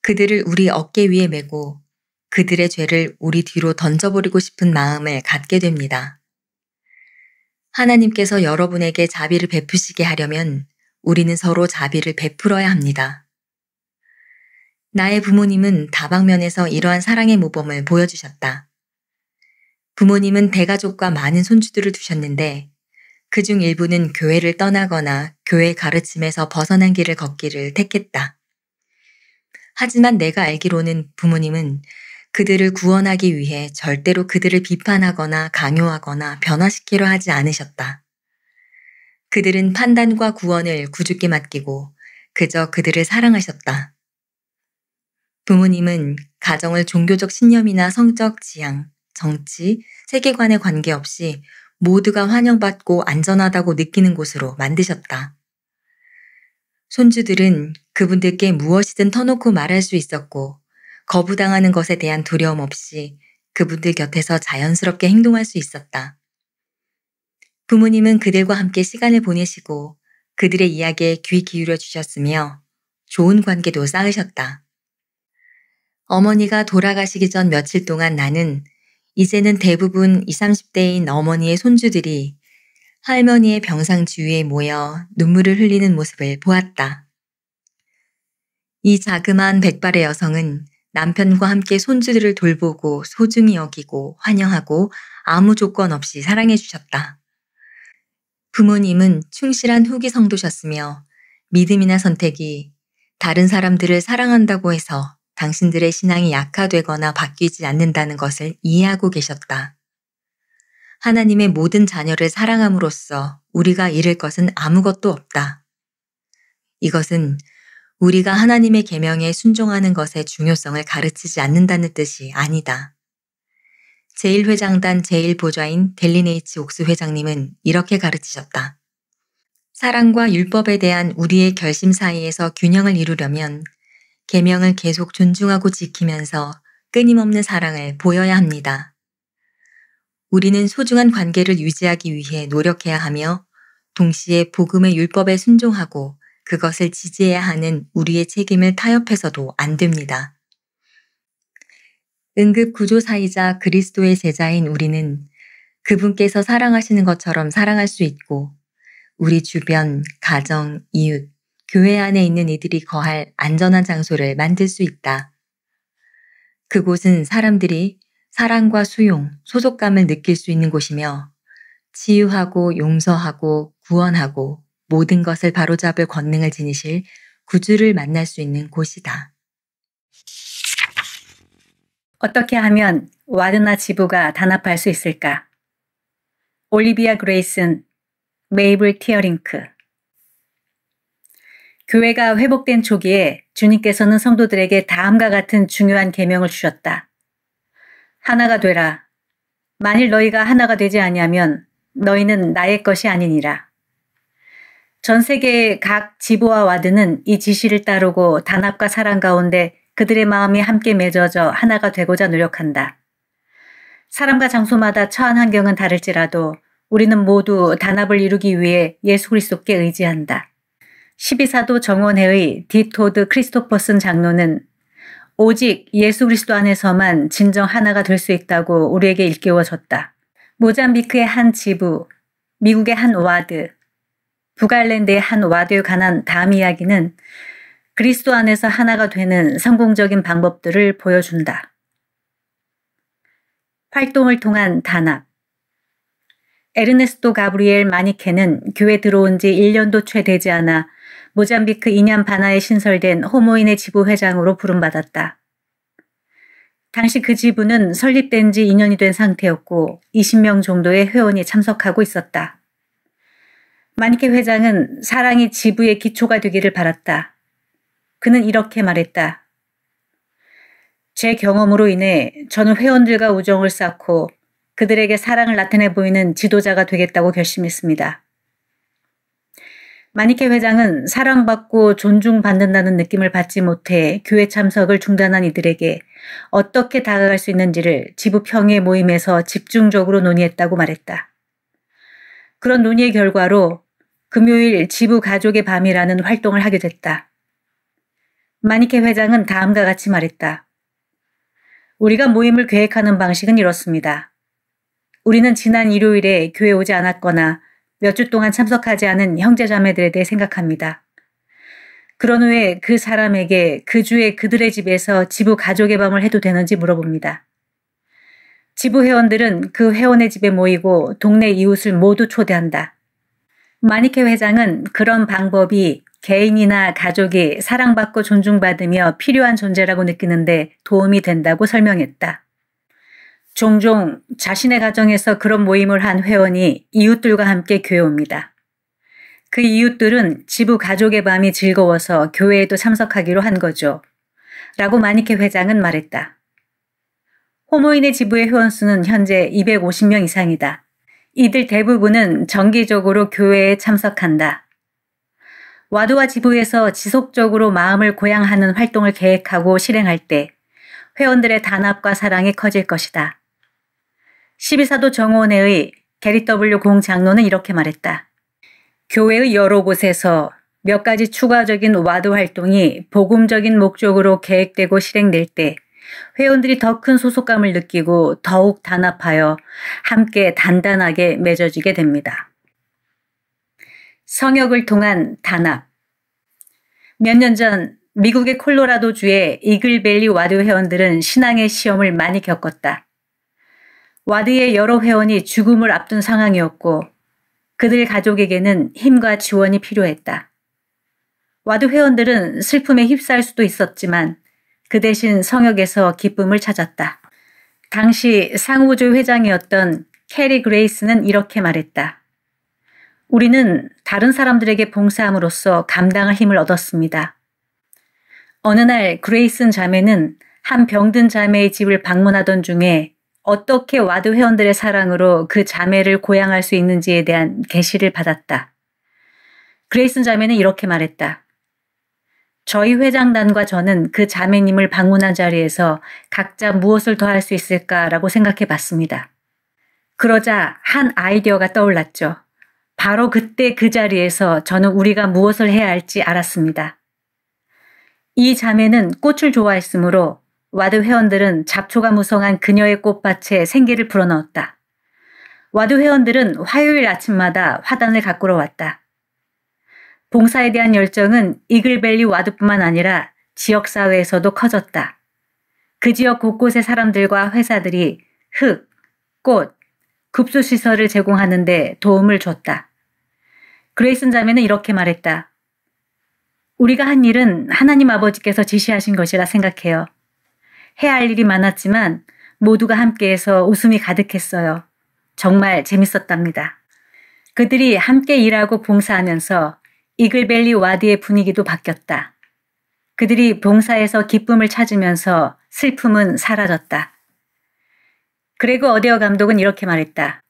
그들을 우리 어깨 위에 메고 그들의 죄를 우리 뒤로 던져버리고 싶은 마음을 갖게 됩니다. 하나님께서 여러분에게 자비를 베푸시게 하려면 우리는 서로 자비를 베풀어야 합니다. 나의 부모님은 다방면에서 이러한 사랑의 모범을 보여주셨다. 부모님은 대가족과 많은 손주들을 두셨는데 그중 일부는 교회를 떠나거나 교회 가르침에서 벗어난 길을 걷기를 택했다. 하지만 내가 알기로는 부모님은 그들을 구원하기 위해 절대로 그들을 비판하거나 강요하거나 변화시키려 하지 않으셨다. 그들은 판단과 구원을 구주께 맡기고 그저 그들을 사랑하셨다. 부모님은 가정을 종교적 신념이나 성적 지향, 정치, 세계관에 관계없이 모두가 환영받고 안전하다고 느끼는 곳으로 만드셨다. 손주들은 그분들께 무엇이든 터놓고 말할 수 있었고 거부당하는 것에 대한 두려움 없이 그분들 곁에서 자연스럽게 행동할 수 있었다. 부모님은 그들과 함께 시간을 보내시고 그들의 이야기에 귀 기울여 주셨으며 좋은 관계도 쌓으셨다. 어머니가 돌아가시기 전 며칠 동안 나는 이제는 대부분 20, 30대인 어머니의 손주들이 할머니의 병상 주위에 모여 눈물을 흘리는 모습을 보았다. 이 자그마한 백발의 여성은 남편과 함께 손주들을 돌보고 소중히 여기고 환영하고 아무 조건 없이 사랑해 주셨다. 부모님은 충실한 후기 성도셨으며 믿음이나 선택이 다른 사람들을 사랑한다고 해서 당신들의 신앙이 약화되거나 바뀌지 않는다는 것을 이해하고 계셨다. 하나님의 모든 자녀를 사랑함으로써 우리가 잃을 것은 아무것도 없다. 이것은 우리가 하나님의 계명에 순종하는 것의 중요성을 가르치지 않는다는 뜻이 아니다. 제1회장단 제1보좌인 델리네이츠 옥스 회장님은 이렇게 가르치셨다. 사랑과 율법에 대한 우리의 결심 사이에서 균형을 이루려면 계명을 계속 존중하고 지키면서 끊임없는 사랑을 보여야 합니다. 우리는 소중한 관계를 유지하기 위해 노력해야 하며 동시에 복음의 율법에 순종하고 그것을 지지해야 하는 우리의 책임을 타협해서도 안 됩니다. 응급구조사이자 그리스도의 제자인 우리는 그분께서 사랑하시는 것처럼 사랑할 수 있고 우리 주변, 가정, 이웃, 교회 안에 있는 이들이 거할 안전한 장소를 만들 수 있다. 그곳은 사람들이 사랑과 수용, 소속감을 느낄 수 있는 곳이며 치유하고 용서하고 구원하고 모든 것을 바로잡을 권능을 지니실 구주를 만날 수 있는 곳이다. 어떻게 하면 와드나 지부가 단합할 수 있을까? 올리비아 그레이슨, 메이블 티어링크. 교회가 회복된 초기에 주님께서는 성도들에게 다음과 같은 중요한 계명을 주셨다. 하나가 되라. 만일 너희가 하나가 되지 아니하면 너희는 나의 것이 아니니라. 전 세계의 각 지부와 와드는 이 지시를 따르고 단합과 사랑 가운데 그들의 마음이 함께 맺어져 하나가 되고자 노력한다. 사람과 장소마다 처한 환경은 다를지라도 우리는 모두 단합을 이루기 위해 예수 그리스도께 의지한다. 12사도 정원회의 디토드 크리스토퍼슨 장로는 오직 예수 그리스도 안에서만 진정 하나가 될 수 있다고 우리에게 일깨워줬다. 모잠비크의 한 지부, 미국의 한 와드, 북아일랜드의 한 와드에 관한 다음 이야기는 그리스도 안에서 하나가 되는 성공적인 방법들을 보여준다. 활동을 통한 단합. 에르네스토 가브리엘 마니케는 교회 들어온 지 1년도 채 되지 않아 모잠비크 이냠바나에 신설된 호모인의 지부 회장으로 부름받았다. 당시 그 지부는 설립된 지 2년이 된 상태였고 20명 정도의 회원이 참석하고 있었다. 마니케 회장은 사랑이 지부의 기초가 되기를 바랐다. 그는 이렇게 말했다. 제 경험으로 인해 저는 회원들과 우정을 쌓고 그들에게 사랑을 나타내 보이는 지도자가 되겠다고 결심했습니다. 마니케 회장은 사랑받고 존중받는다는 느낌을 받지 못해 교회 참석을 중단한 이들에게 어떻게 다가갈 수 있는지를 지부 평의 모임에서 집중적으로 논의했다고 말했다. 그런 논의의 결과로 금요일 지부 가족의 밤이라는 활동을 하게 됐다. 마니케 회장은 다음과 같이 말했다. 우리가 모임을 계획하는 방식은 이렇습니다. 우리는 지난 일요일에 교회에 오지 않았거나 몇 주 동안 참석하지 않은 형제자매들에 대해 생각합니다. 그런 후에 그 사람에게 그 주에 그들의 집에서 지부 가족의 밤을 해도 되는지 물어봅니다. 지부 회원들은 그 회원의 집에 모이고 동네 이웃을 모두 초대한다. 마니케 회장은 그런 방법이 개인이나 가족이 사랑받고 존중받으며 필요한 존재라고 느끼는데 도움이 된다고 설명했다. 종종 자신의 가정에서 그런 모임을 한 회원이 이웃들과 함께 교회에 옵니다. 그 이웃들은 지부 가족의 밤이 즐거워서 교회에도 참석하기로 한 거죠. 라고 마니케 회장은 말했다. 호모인의 지부의 회원수는 현재 250명 이상이다. 이들 대부분은 정기적으로 교회에 참석한다. 와드와 지부에서 지속적으로 마음을 고양하는 활동을 계획하고 실행할 때 회원들의 단합과 사랑이 커질 것이다. 12사도 정원회의 게리 W. 공 장로는 이렇게 말했다. 교회의 여러 곳에서 몇 가지 추가적인 와드 활동이 복음적인 목적으로 계획되고 실행될 때 회원들이 더 큰 소속감을 느끼고 더욱 단합하여 함께 단단하게 맺어지게 됩니다. 성역을 통한 단합. 몇 년 전 미국의 콜로라도주의 이글밸리 와드 회원들은 신앙의 시험을 많이 겪었다. 와드의 여러 회원이 죽음을 앞둔 상황이었고 그들 가족에게는 힘과 지원이 필요했다. 와드 회원들은 슬픔에 휩싸일 수도 있었지만 그 대신 성역에서 기쁨을 찾았다. 당시 상우부조 회장이었던 캐리 그레이스는 이렇게 말했다. 우리는 다른 사람들에게 봉사함으로써 감당할 힘을 얻었습니다. 어느 날 그레이슨 자매는 한 병든 자매의 집을 방문하던 중에 어떻게 와드 회원들의 사랑으로 그 자매를 고양할 수 있는지에 대한 계시를 받았다. 그레이슨 자매는 이렇게 말했다. 저희 회장단과 저는 그 자매님을 방문한 자리에서 각자 무엇을 더 할 수 있을까라고 생각해 봤습니다. 그러자 한 아이디어가 떠올랐죠. 바로 그때 그 자리에서 저는 우리가 무엇을 해야 할지 알았습니다. 이 자매는 꽃을 좋아했으므로 와드 회원들은 잡초가 무성한 그녀의 꽃밭에 생기를 불어넣었다. 와드 회원들은 화요일 아침마다 화단을 가꾸러 왔다. 봉사에 대한 열정은 이글밸리 와드뿐만 아니라 지역사회에서도 커졌다. 그 지역 곳곳의 사람들과 회사들이 흙, 꽃, 급수시설을 제공하는 데 도움을 줬다. 그레이슨 자매는 이렇게 말했다. 우리가 한 일은 하나님 아버지께서 지시하신 것이라 생각해요. 해야 할 일이 많았지만 모두가 함께해서 웃음이 가득했어요. 정말 재밌었답니다. 그들이 함께 일하고 봉사하면서 이글밸리 와드의 분위기도 바뀌었다. 그들이 봉사에서 기쁨을 찾으면서 슬픔은 사라졌다. 그레고 어데어 감독은 이렇게 말했다.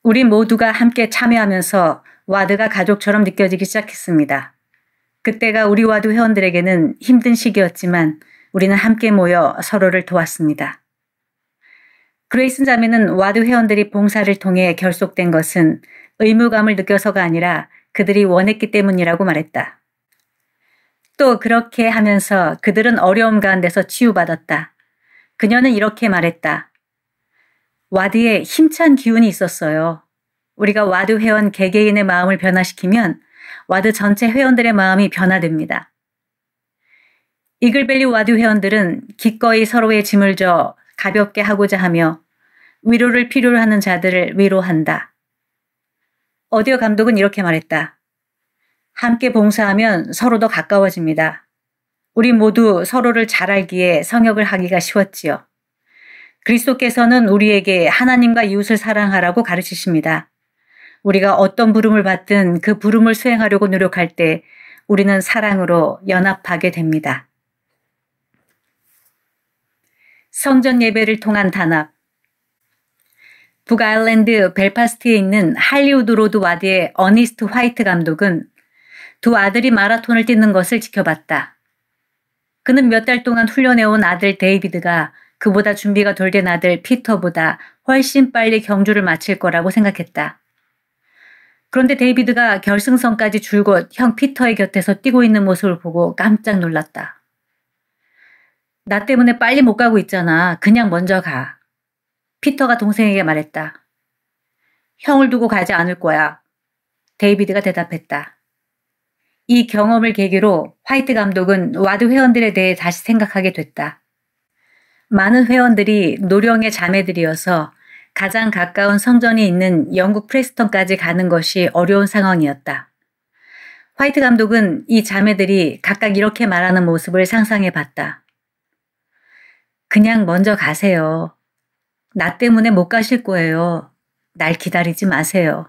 우리 모두가 함께 참여하면서 와드가 가족처럼 느껴지기 시작했습니다. 그때가 우리 와드 회원들에게는 힘든 시기였지만 우리는 함께 모여 서로를 도왔습니다. 그레이슨 자매는 와드 회원들이 봉사를 통해 결속된 것은 의무감을 느껴서가 아니라 그들이 원했기 때문이라고 말했다. 또 그렇게 하면서 그들은 어려움 가운데서 치유받았다. 그녀는 이렇게 말했다. 와드에 힘찬 기운이 있었어요. 우리가 와드 회원 개개인의 마음을 변화시키면 와드 전체 회원들의 마음이 변화됩니다. 이글밸리 와드 회원들은 기꺼이 서로의 짐을 져 가볍게 하고자 하며 위로를 필요로 하는 자들을 위로한다. 어디어 감독은 이렇게 말했다. 함께 봉사하면 서로 더 가까워집니다. 우리 모두 서로를 잘 알기에 성역을 하기가 쉬웠지요. 그리스도께서는 우리에게 하나님과 이웃을 사랑하라고 가르치십니다. 우리가 어떤 부름을 받든 그 부름을 수행하려고 노력할 때 우리는 사랑으로 연합하게 됩니다. 성전 예배를 통한 단합. 북아일랜드 벨파스트에 있는 할리우드 로드 와드의 어니스트 화이트 감독은 두 아들이 마라톤을 뛰는 것을 지켜봤다. 그는 몇 달 동안 훈련해온 아들 데이비드가 그보다 준비가 덜 된 아들 피터보다 훨씬 빨리 경주를 마칠 거라고 생각했다. 그런데 데이비드가 결승선까지 줄곧 형 피터의 곁에서 뛰고 있는 모습을 보고 깜짝 놀랐다. 나 때문에 빨리 못 가고 있잖아. 그냥 먼저 가. 피터가 동생에게 말했다. 형을 두고 가지 않을 거야. 데이비드가 대답했다. 이 경험을 계기로 화이트 감독은 와드 회원들에 대해 다시 생각하게 됐다. 많은 회원들이 노령의 자매들이어서 가장 가까운 성전이 있는 영국 프레스턴까지 가는 것이 어려운 상황이었다. 화이트 감독은 이 자매들이 각각 이렇게 말하는 모습을 상상해 봤다. 그냥 먼저 가세요. 나 때문에 못 가실 거예요. 날 기다리지 마세요.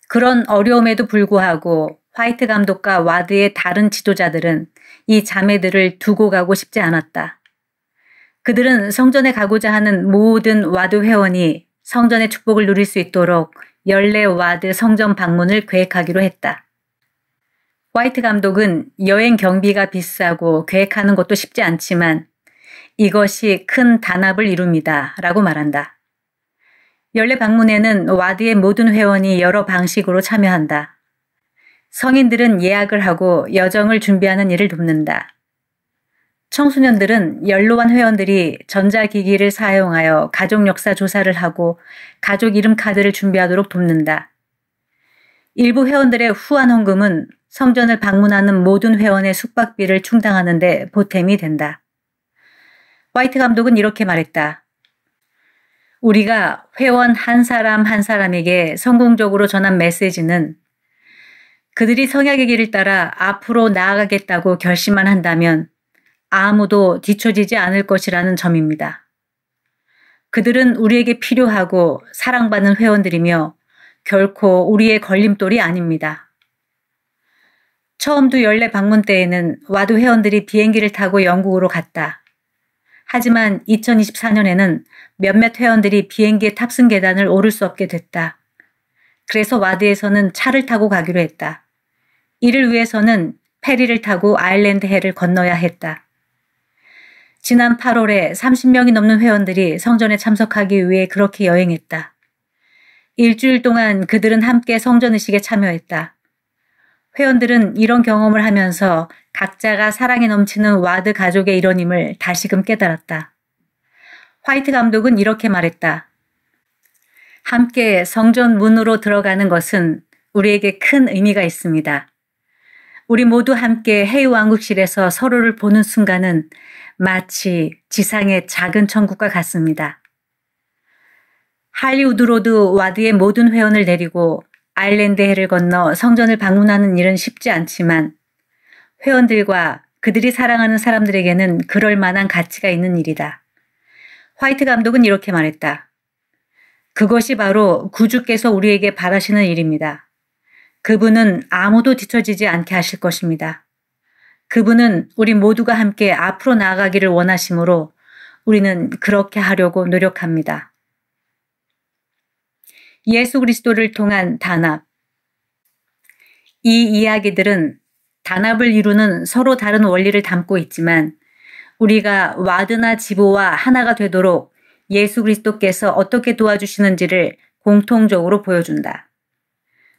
그런 어려움에도 불구하고 화이트 감독과 와드의 다른 지도자들은 이 자매들을 두고 가고 싶지 않았다. 그들은 성전에 가고자 하는 모든 와드 회원이 성전의 축복을 누릴 수 있도록 연례 와드 성전 방문을 계획하기로 했다. 화이트 감독은 여행 경비가 비싸고 계획하는 것도 쉽지 않지만 이것이 큰 단합을 이룹니다. 라고 말한다. 연례 방문에는 와드의 모든 회원이 여러 방식으로 참여한다. 성인들은 예약을 하고 여정을 준비하는 일을 돕는다. 청소년들은 연로한 회원들이 전자기기를 사용하여 가족 역사 조사를 하고 가족 이름 카드를 준비하도록 돕는다. 일부 회원들의 후한 헌금은 성전을 방문하는 모든 회원의 숙박비를 충당하는 데 보탬이 된다. 화이트 감독은 이렇게 말했다. 우리가 회원 한 사람 한 사람에게 성공적으로 전한 메시지는 그들이 성약의 길을 따라 앞으로 나아가겠다고 결심만 한다면 아무도 뒤처지지 않을 것이라는 점입니다. 그들은 우리에게 필요하고 사랑받는 회원들이며 결코 우리의 걸림돌이 아닙니다. 처음도 연례 방문 때에는 와드 회원들이 비행기를 타고 영국으로 갔다. 하지만 2024년에는 몇몇 회원들이 비행기의 탑승 계단을 오를 수 없게 됐다. 그래서 와드에서는 차를 타고 가기로 했다. 이를 위해서는 페리를 타고 아일랜드 해를 건너야 했다. 지난 8월에 30명이 넘는 회원들이 성전에 참석하기 위해 그렇게 여행했다. 일주일 동안 그들은 함께 성전의식에 참여했다. 회원들은 이런 경험을 하면서 각자가 사랑이 넘치는 와드 가족의 일원임을 다시금 깨달았다. 화이트 감독은 이렇게 말했다. 함께 성전 문으로 들어가는 것은 우리에게 큰 의미가 있습니다. 우리 모두 함께 해외왕국실에서 서로를 보는 순간은 마치 지상의 작은 천국과 같습니다. 할리우드 로드 와드의 모든 회원을 데리고 아일랜드 해를 건너 성전을 방문하는 일은 쉽지 않지만 회원들과 그들이 사랑하는 사람들에게는 그럴 만한 가치가 있는 일이다. 화이트 감독은 이렇게 말했다. 그것이 바로 구주께서 우리에게 바라시는 일입니다. 그분은 아무도 뒤처지지 않게 하실 것입니다. 그분은 우리 모두가 함께 앞으로 나아가기를 원하시므로 우리는 그렇게 하려고 노력합니다. 예수 그리스도를 통한 단합. 이 이야기들은 단합을 이루는 서로 다른 원리를 담고 있지만 우리가 와드나 지보와 하나가 되도록 예수 그리스도께서 어떻게 도와주시는지를 공통적으로 보여준다.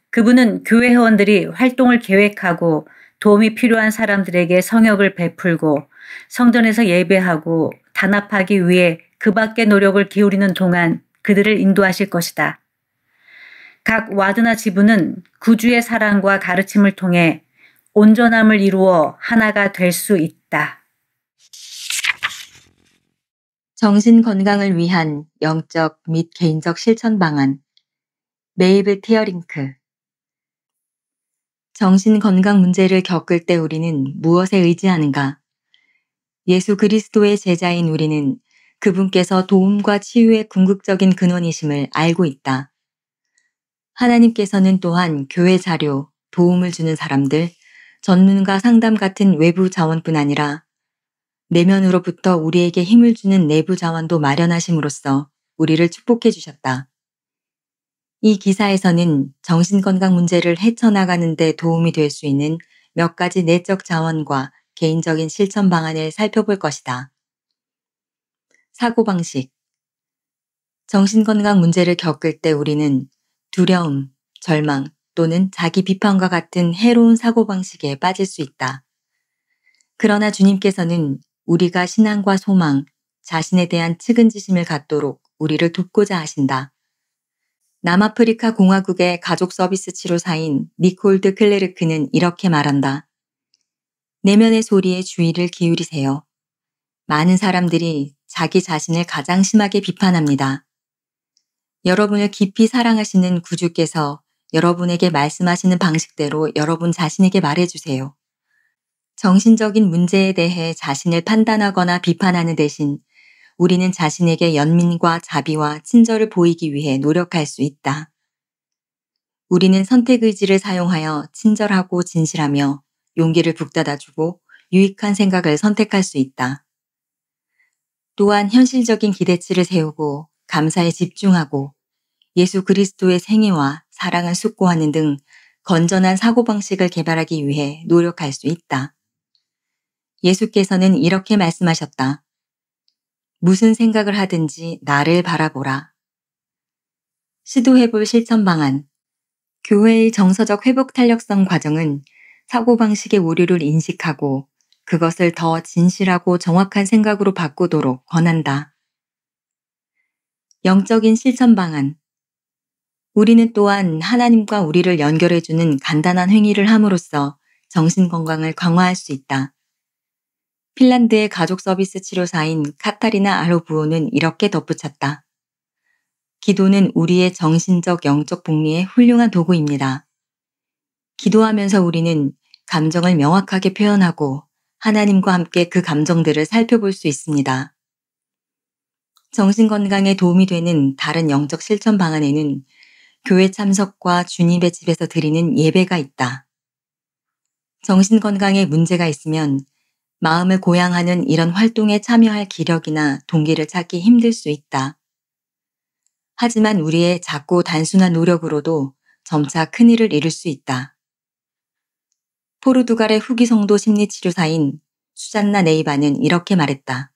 그분은 교회 회원들이 활동을 계획하고 도움이 필요한 사람들에게 성역을 베풀고 성전에서 예배하고 단합하기 위해 그 밖의 노력을 기울이는 동안 그들을 인도하실 것이다. 각 와드나 지부는 구주의 사랑과 가르침을 통해 온전함을 이루어 하나가 될 수 있다. 정신 건강을 위한 영적 및 개인적 실천 방안. 메이블 티어링크. 정신 건강 문제를 겪을 때 우리는 무엇에 의지하는가? 예수 그리스도의 제자인 우리는 그분께서 도움과 치유의 궁극적인 근원이심을 알고 있다. 하나님께서는 또한 교회 자료, 도움을 주는 사람들, 전문가 상담 같은 외부 자원뿐 아니라 내면으로부터 우리에게 힘을 주는 내부 자원도 마련하심으로써 우리를 축복해 주셨다. 이 기사에서는 정신건강 문제를 헤쳐나가는 데 도움이 될 수 있는 몇 가지 내적 자원과 개인적인 실천 방안을 살펴볼 것이다. 사고방식. 정신건강 문제를 겪을 때 우리는 두려움, 절망 또는 자기 비판과 같은 해로운 사고방식에 빠질 수 있다. 그러나 주님께서는 우리가 신앙과 소망, 자신에 대한 측은지심을 갖도록 우리를 돕고자 하신다. 남아프리카 공화국의 가족 서비스 치료사인 니콜드 클레르크는 이렇게 말한다. 내면의 소리에 주의를 기울이세요. 많은 사람들이 자기 자신을 가장 심하게 비판합니다. 여러분을 깊이 사랑하시는 구주께서 여러분에게 말씀하시는 방식대로 여러분 자신에게 말해주세요. 정신적인 문제에 대해 자신을 판단하거나 비판하는 대신 우리는 자신에게 연민과 자비와 친절을 보이기 위해 노력할 수 있다. 우리는 선택의지를 사용하여 친절하고 진실하며 용기를 북돋아주고 유익한 생각을 선택할 수 있다. 또한 현실적인 기대치를 세우고 감사에 집중하고 예수 그리스도의 생애와 사랑을 숙고하는 등 건전한 사고방식을 개발하기 위해 노력할 수 있다. 예수께서는 이렇게 말씀하셨다. 무슨 생각을 하든지 나를 바라보라. 시도해볼 실천 방안. 교회의 정서적 회복 탄력성 과정은 사고방식의 오류를 인식하고 그것을 더 진실하고 정확한 생각으로 바꾸도록 권한다. 영적인 실천 방안. 우리는 또한 하나님과 우리를 연결해주는 간단한 행위를 함으로써 정신 건강을 강화할 수 있다. 핀란드의 가족 서비스 치료사인 카타리나 아로부오는 이렇게 덧붙였다. 기도는 우리의 정신적 영적 복리의 훌륭한 도구입니다. 기도하면서 우리는 감정을 명확하게 표현하고 하나님과 함께 그 감정들을 살펴볼 수 있습니다. 정신 건강에 도움이 되는 다른 영적 실천 방안에는 교회 참석과 주님의 집에서 드리는 예배가 있다. 정신 건강에 문제가 있으면 마음을 고양하는 이런 활동에 참여할 기력이나 동기를 찾기 힘들 수 있다. 하지만 우리의 작고 단순한 노력으로도 점차 큰일을 이룰 수 있다. 포르투갈의 후기 성도 심리치료사인 수잔나 네이바는 이렇게 말했다.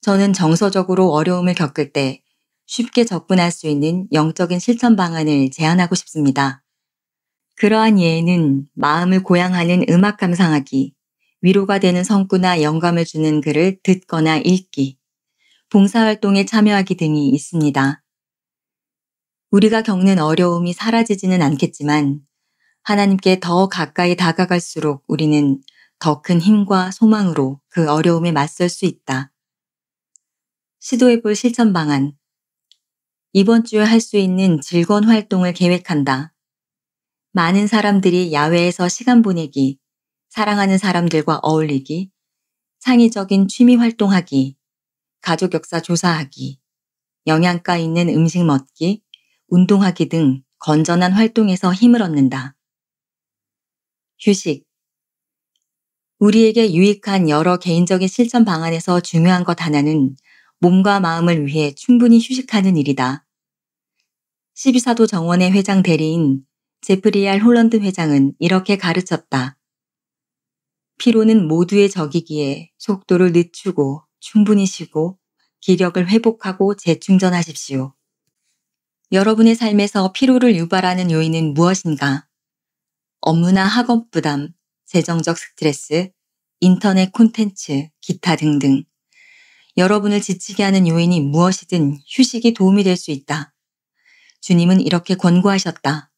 저는 정서적으로 어려움을 겪을 때 쉽게 접근할 수 있는 영적인 실천 방안을 제안하고 싶습니다. 그러한 예에는 마음을 고양하는 음악 감상하기, 위로가 되는 성구나 영감을 주는 글을 듣거나 읽기, 봉사활동에 참여하기 등이 있습니다. 우리가 겪는 어려움이 사라지지는 않겠지만 하나님께 더 가까이 다가갈수록 우리는 더 큰 힘과 소망으로 그 어려움에 맞설 수 있다. 시도해볼 실천 방안. 이번 주에 할 수 있는 즐거운 활동을 계획한다. 많은 사람들이 야외에서 시간 보내기, 사랑하는 사람들과 어울리기, 창의적인 취미 활동하기, 가족 역사 조사하기, 영양가 있는 음식 먹기, 운동하기 등 건전한 활동에서 힘을 얻는다. 휴식. 우리에게 유익한 여러 개인적인 실천 방안에서 중요한 것 하나는 몸과 마음을 위해 충분히 휴식하는 일이다. 12사도 정원의 회장 대리인 제프리 R. 홀런드 회장은 이렇게 가르쳤다. 피로는 모두의 적이기에 속도를 늦추고 충분히 쉬고 기력을 회복하고 재충전하십시오. 여러분의 삶에서 피로를 유발하는 요인은 무엇인가? 업무나 학업 부담, 재정적 스트레스, 인터넷 콘텐츠, 기타 등등. 여러분을 지치게 하는 요인이 무엇이든 휴식이 도움이 될 수 있다. 주님은 이렇게 권고하셨다.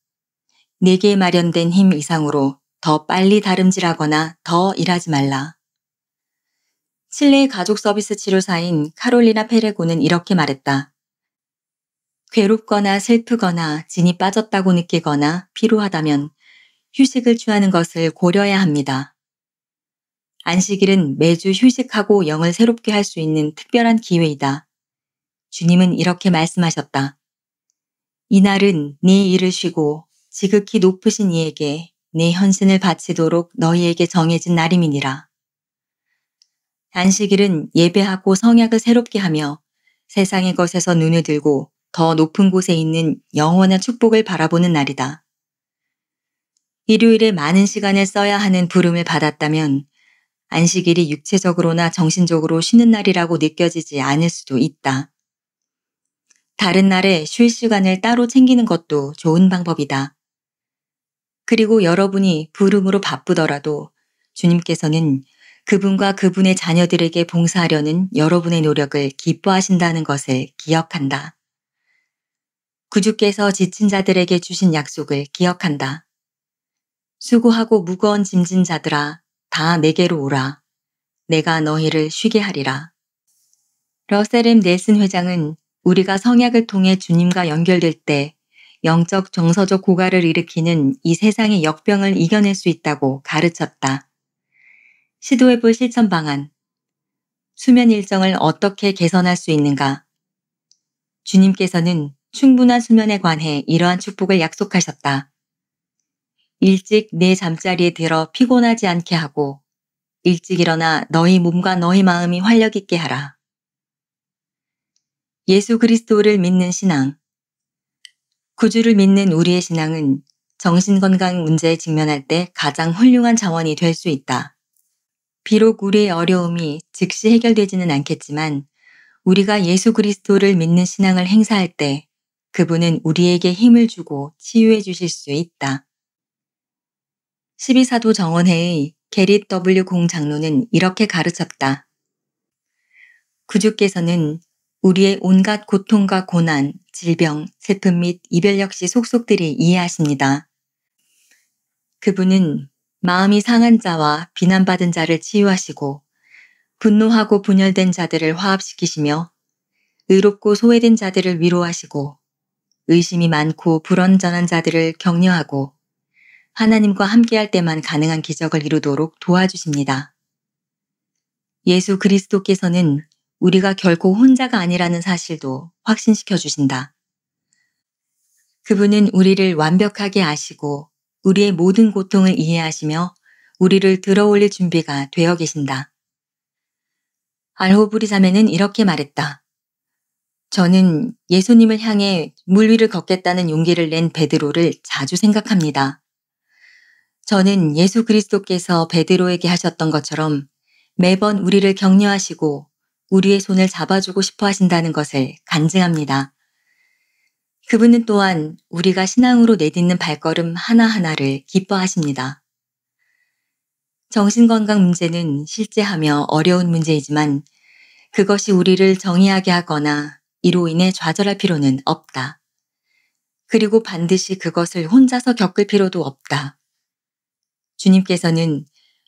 내게 마련된 힘 이상으로 더 빨리 다름질하거나 더 일하지 말라. 칠레의 가족 서비스 치료사인 카롤리나 페레고는 이렇게 말했다. 괴롭거나 슬프거나 진이 빠졌다고 느끼거나 피로하다면 휴식을 취하는 것을 고려해야 합니다. 안식일은 매주 휴식하고 영을 새롭게 할 수 있는 특별한 기회이다. 주님은 이렇게 말씀하셨다. 이날은 네 일을 쉬고 지극히 높으신 이에게 내 헌신을 바치도록 너희에게 정해진 날임이니라. 안식일은 예배하고 성약을 새롭게 하며 세상의 것에서 눈을 들고 더 높은 곳에 있는 영원한 축복을 바라보는 날이다. 일요일에 많은 시간을 써야 하는 부름을 받았다면 안식일이 육체적으로나 정신적으로 쉬는 날이라고 느껴지지 않을 수도 있다. 다른 날에 쉴 시간을 따로 챙기는 것도 좋은 방법이다. 그리고 여러분이 부름으로 바쁘더라도 주님께서는 그분과 그분의 자녀들에게 봉사하려는 여러분의 노력을 기뻐하신다는 것을 기억한다. 구주께서 지친 자들에게 주신 약속을 기억한다. 수고하고 무거운 짐진 자들아, 다 내게로 오라. 내가 너희를 쉬게 하리라. 러셀 M. 넬슨 회장은 우리가 성약을 통해 주님과 연결될 때 영적 정서적 고갈을 일으키는 이 세상의 역병을 이겨낼 수 있다고 가르쳤다. 시도해볼 실천 방안. 수면 일정을 어떻게 개선할 수 있는가? 주님께서는 충분한 수면에 관해 이러한 축복을 약속하셨다. 일찍 내 잠자리에 들어 피곤하지 않게 하고 일찍 일어나 너희 몸과 너희 마음이 활력 있게 하라. 예수 그리스도를 믿는 신앙. 구주를 믿는 우리의 신앙은 정신건강 문제에 직면할 때 가장 훌륭한 자원이 될 수 있다. 비록 우리의 어려움이 즉시 해결되지는 않겠지만 우리가 예수 그리스도를 믿는 신앙을 행사할 때 그분은 우리에게 힘을 주고 치유해 주실 수 있다. 12사도 정원회의 게릿 W. 공 장로는 이렇게 가르쳤다. 구주께서는 우리의 온갖 고통과 고난, 질병, 슬픔 및 이별 역시 속속들이 이해하십니다. 그분은 마음이 상한 자와 비난받은 자를 치유하시고 분노하고 분열된 자들을 화합시키시며 의롭고 소외된 자들을 위로하시고 의심이 많고 불완전한 자들을 격려하고 하나님과 함께할 때만 가능한 기적을 이루도록 도와주십니다. 예수 그리스도께서는 우리가 결코 혼자가 아니라는 사실도 확신시켜 주신다. 그분은 우리를 완벽하게 아시고 우리의 모든 고통을 이해하시며 우리를 들어올릴 준비가 되어 계신다. 알호브리 자매는 이렇게 말했다. 저는 예수님을 향해 물 위를 걷겠다는 용기를 낸 베드로를 자주 생각합니다. 저는 예수 그리스도께서 베드로에게 하셨던 것처럼 매번 우리를 격려하시고 우리의 손을 잡아주고 싶어 하신다는 것을 간증합니다. 그분은 또한 우리가 신앙으로 내딛는 발걸음 하나하나를 기뻐하십니다. 정신건강 문제는 실제하며 어려운 문제이지만 그것이 우리를 정의하게 하거나 이로 인해 좌절할 필요는 없다. 그리고 반드시 그것을 혼자서 겪을 필요도 없다. 주님께서는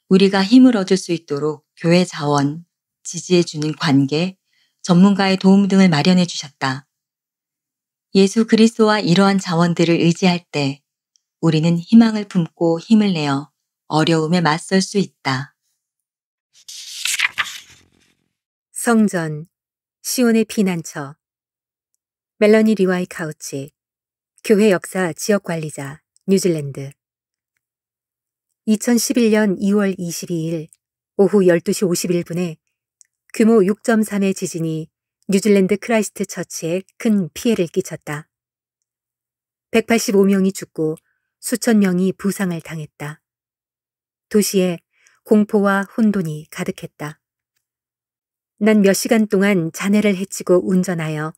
우리가 힘을 얻을 수 있도록 교회 자원, 지지해주는 관계, 전문가의 도움 등을 마련해 주셨다. 예수 그리스도와 이러한 자원들을 의지할 때 우리는 희망을 품고 힘을 내어 어려움에 맞설 수 있다. 성전, 시온의 피난처. 멜러니 리와이 카우치, 교회 역사 지역관리자, 뉴질랜드. 2011년 2월 22일 오후 12시 51분에 규모 6.3의 지진이 뉴질랜드 크라이스트 처치에 큰 피해를 끼쳤다. 185명이 죽고 수천 명이 부상을 당했다. 도시에 공포와 혼돈이 가득했다. 난 몇 시간 동안 자네를 해치고 운전하여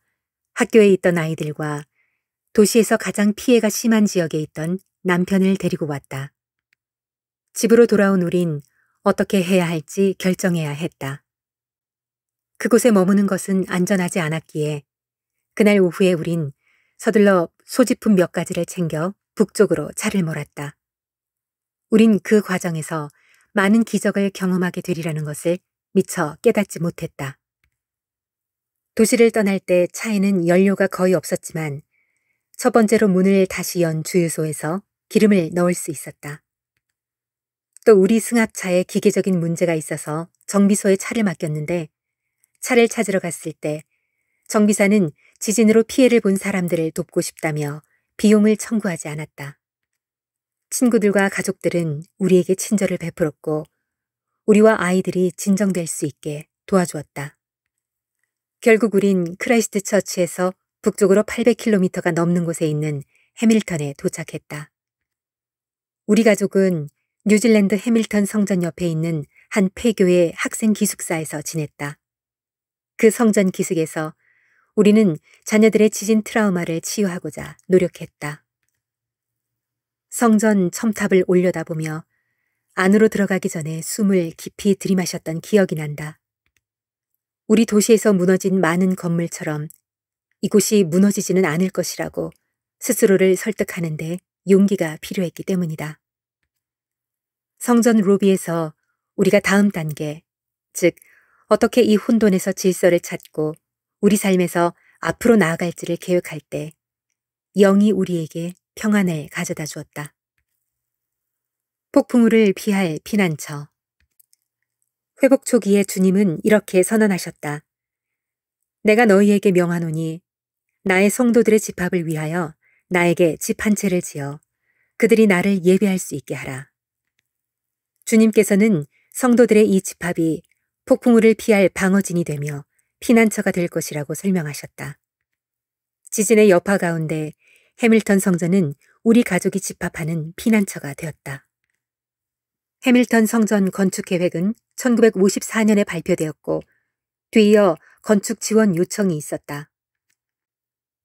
학교에 있던 아이들과 도시에서 가장 피해가 심한 지역에 있던 남편을 데리고 왔다. 집으로 돌아온 우린 어떻게 해야 할지 결정해야 했다. 그곳에 머무는 것은 안전하지 않았기에 그날 오후에 우린 서둘러 소지품 몇 가지를 챙겨 북쪽으로 차를 몰았다. 우린 그 과정에서 많은 기적을 경험하게 되리라는 것을 미처 깨닫지 못했다. 도시를 떠날 때 차에는 연료가 거의 없었지만 첫 번째로 문을 다시 연 주유소에서 기름을 넣을 수 있었다. 또 우리 승합차에 기계적인 문제가 있어서 정비소에 차를 맡겼는데 차를 찾으러 갔을 때 정비사는 지진으로 피해를 본 사람들을 돕고 싶다며 비용을 청구하지 않았다. 친구들과 가족들은 우리에게 친절을 베풀었고 우리와 아이들이 진정될 수 있게 도와주었다. 결국 우린 크라이스트 처치에서 북쪽으로 800km가 넘는 곳에 있는 해밀턴에 도착했다. 우리 가족은 뉴질랜드 해밀턴 성전 옆에 있는 한 폐교의 학생 기숙사에서 지냈다. 그 성전 기숙에서 우리는 자녀들의 지진 트라우마를 치유하고자 노력했다. 성전 첨탑을 올려다보며 안으로 들어가기 전에 숨을 깊이 들이마셨던 기억이 난다. 우리 도시에서 무너진 많은 건물처럼 이곳이 무너지지는 않을 것이라고 스스로를 설득하는데 용기가 필요했기 때문이다. 성전 로비에서 우리가 다음 단계, 즉 어떻게 이 혼돈에서 질서를 찾고 우리 삶에서 앞으로 나아갈지를 계획할 때 영이 우리에게 평안을 가져다 주었다. 폭풍우를 피할 피난처. 회복 초기에 주님은 이렇게 선언하셨다. 내가 너희에게 명하노니 나의 성도들의 집합을 위하여 나에게 집 한 채를 지어 그들이 나를 예배할 수 있게 하라. 주님께서는 성도들의 이 집합이 폭풍우를 피할 방어진이 되며 피난처가 될 것이라고 설명하셨다. 지진의 여파 가운데 해밀턴 성전은 우리 가족이 집합하는 피난처가 되었다. 해밀턴 성전 건축 계획은 1954년에 발표되었고 뒤이어 건축 지원 요청이 있었다.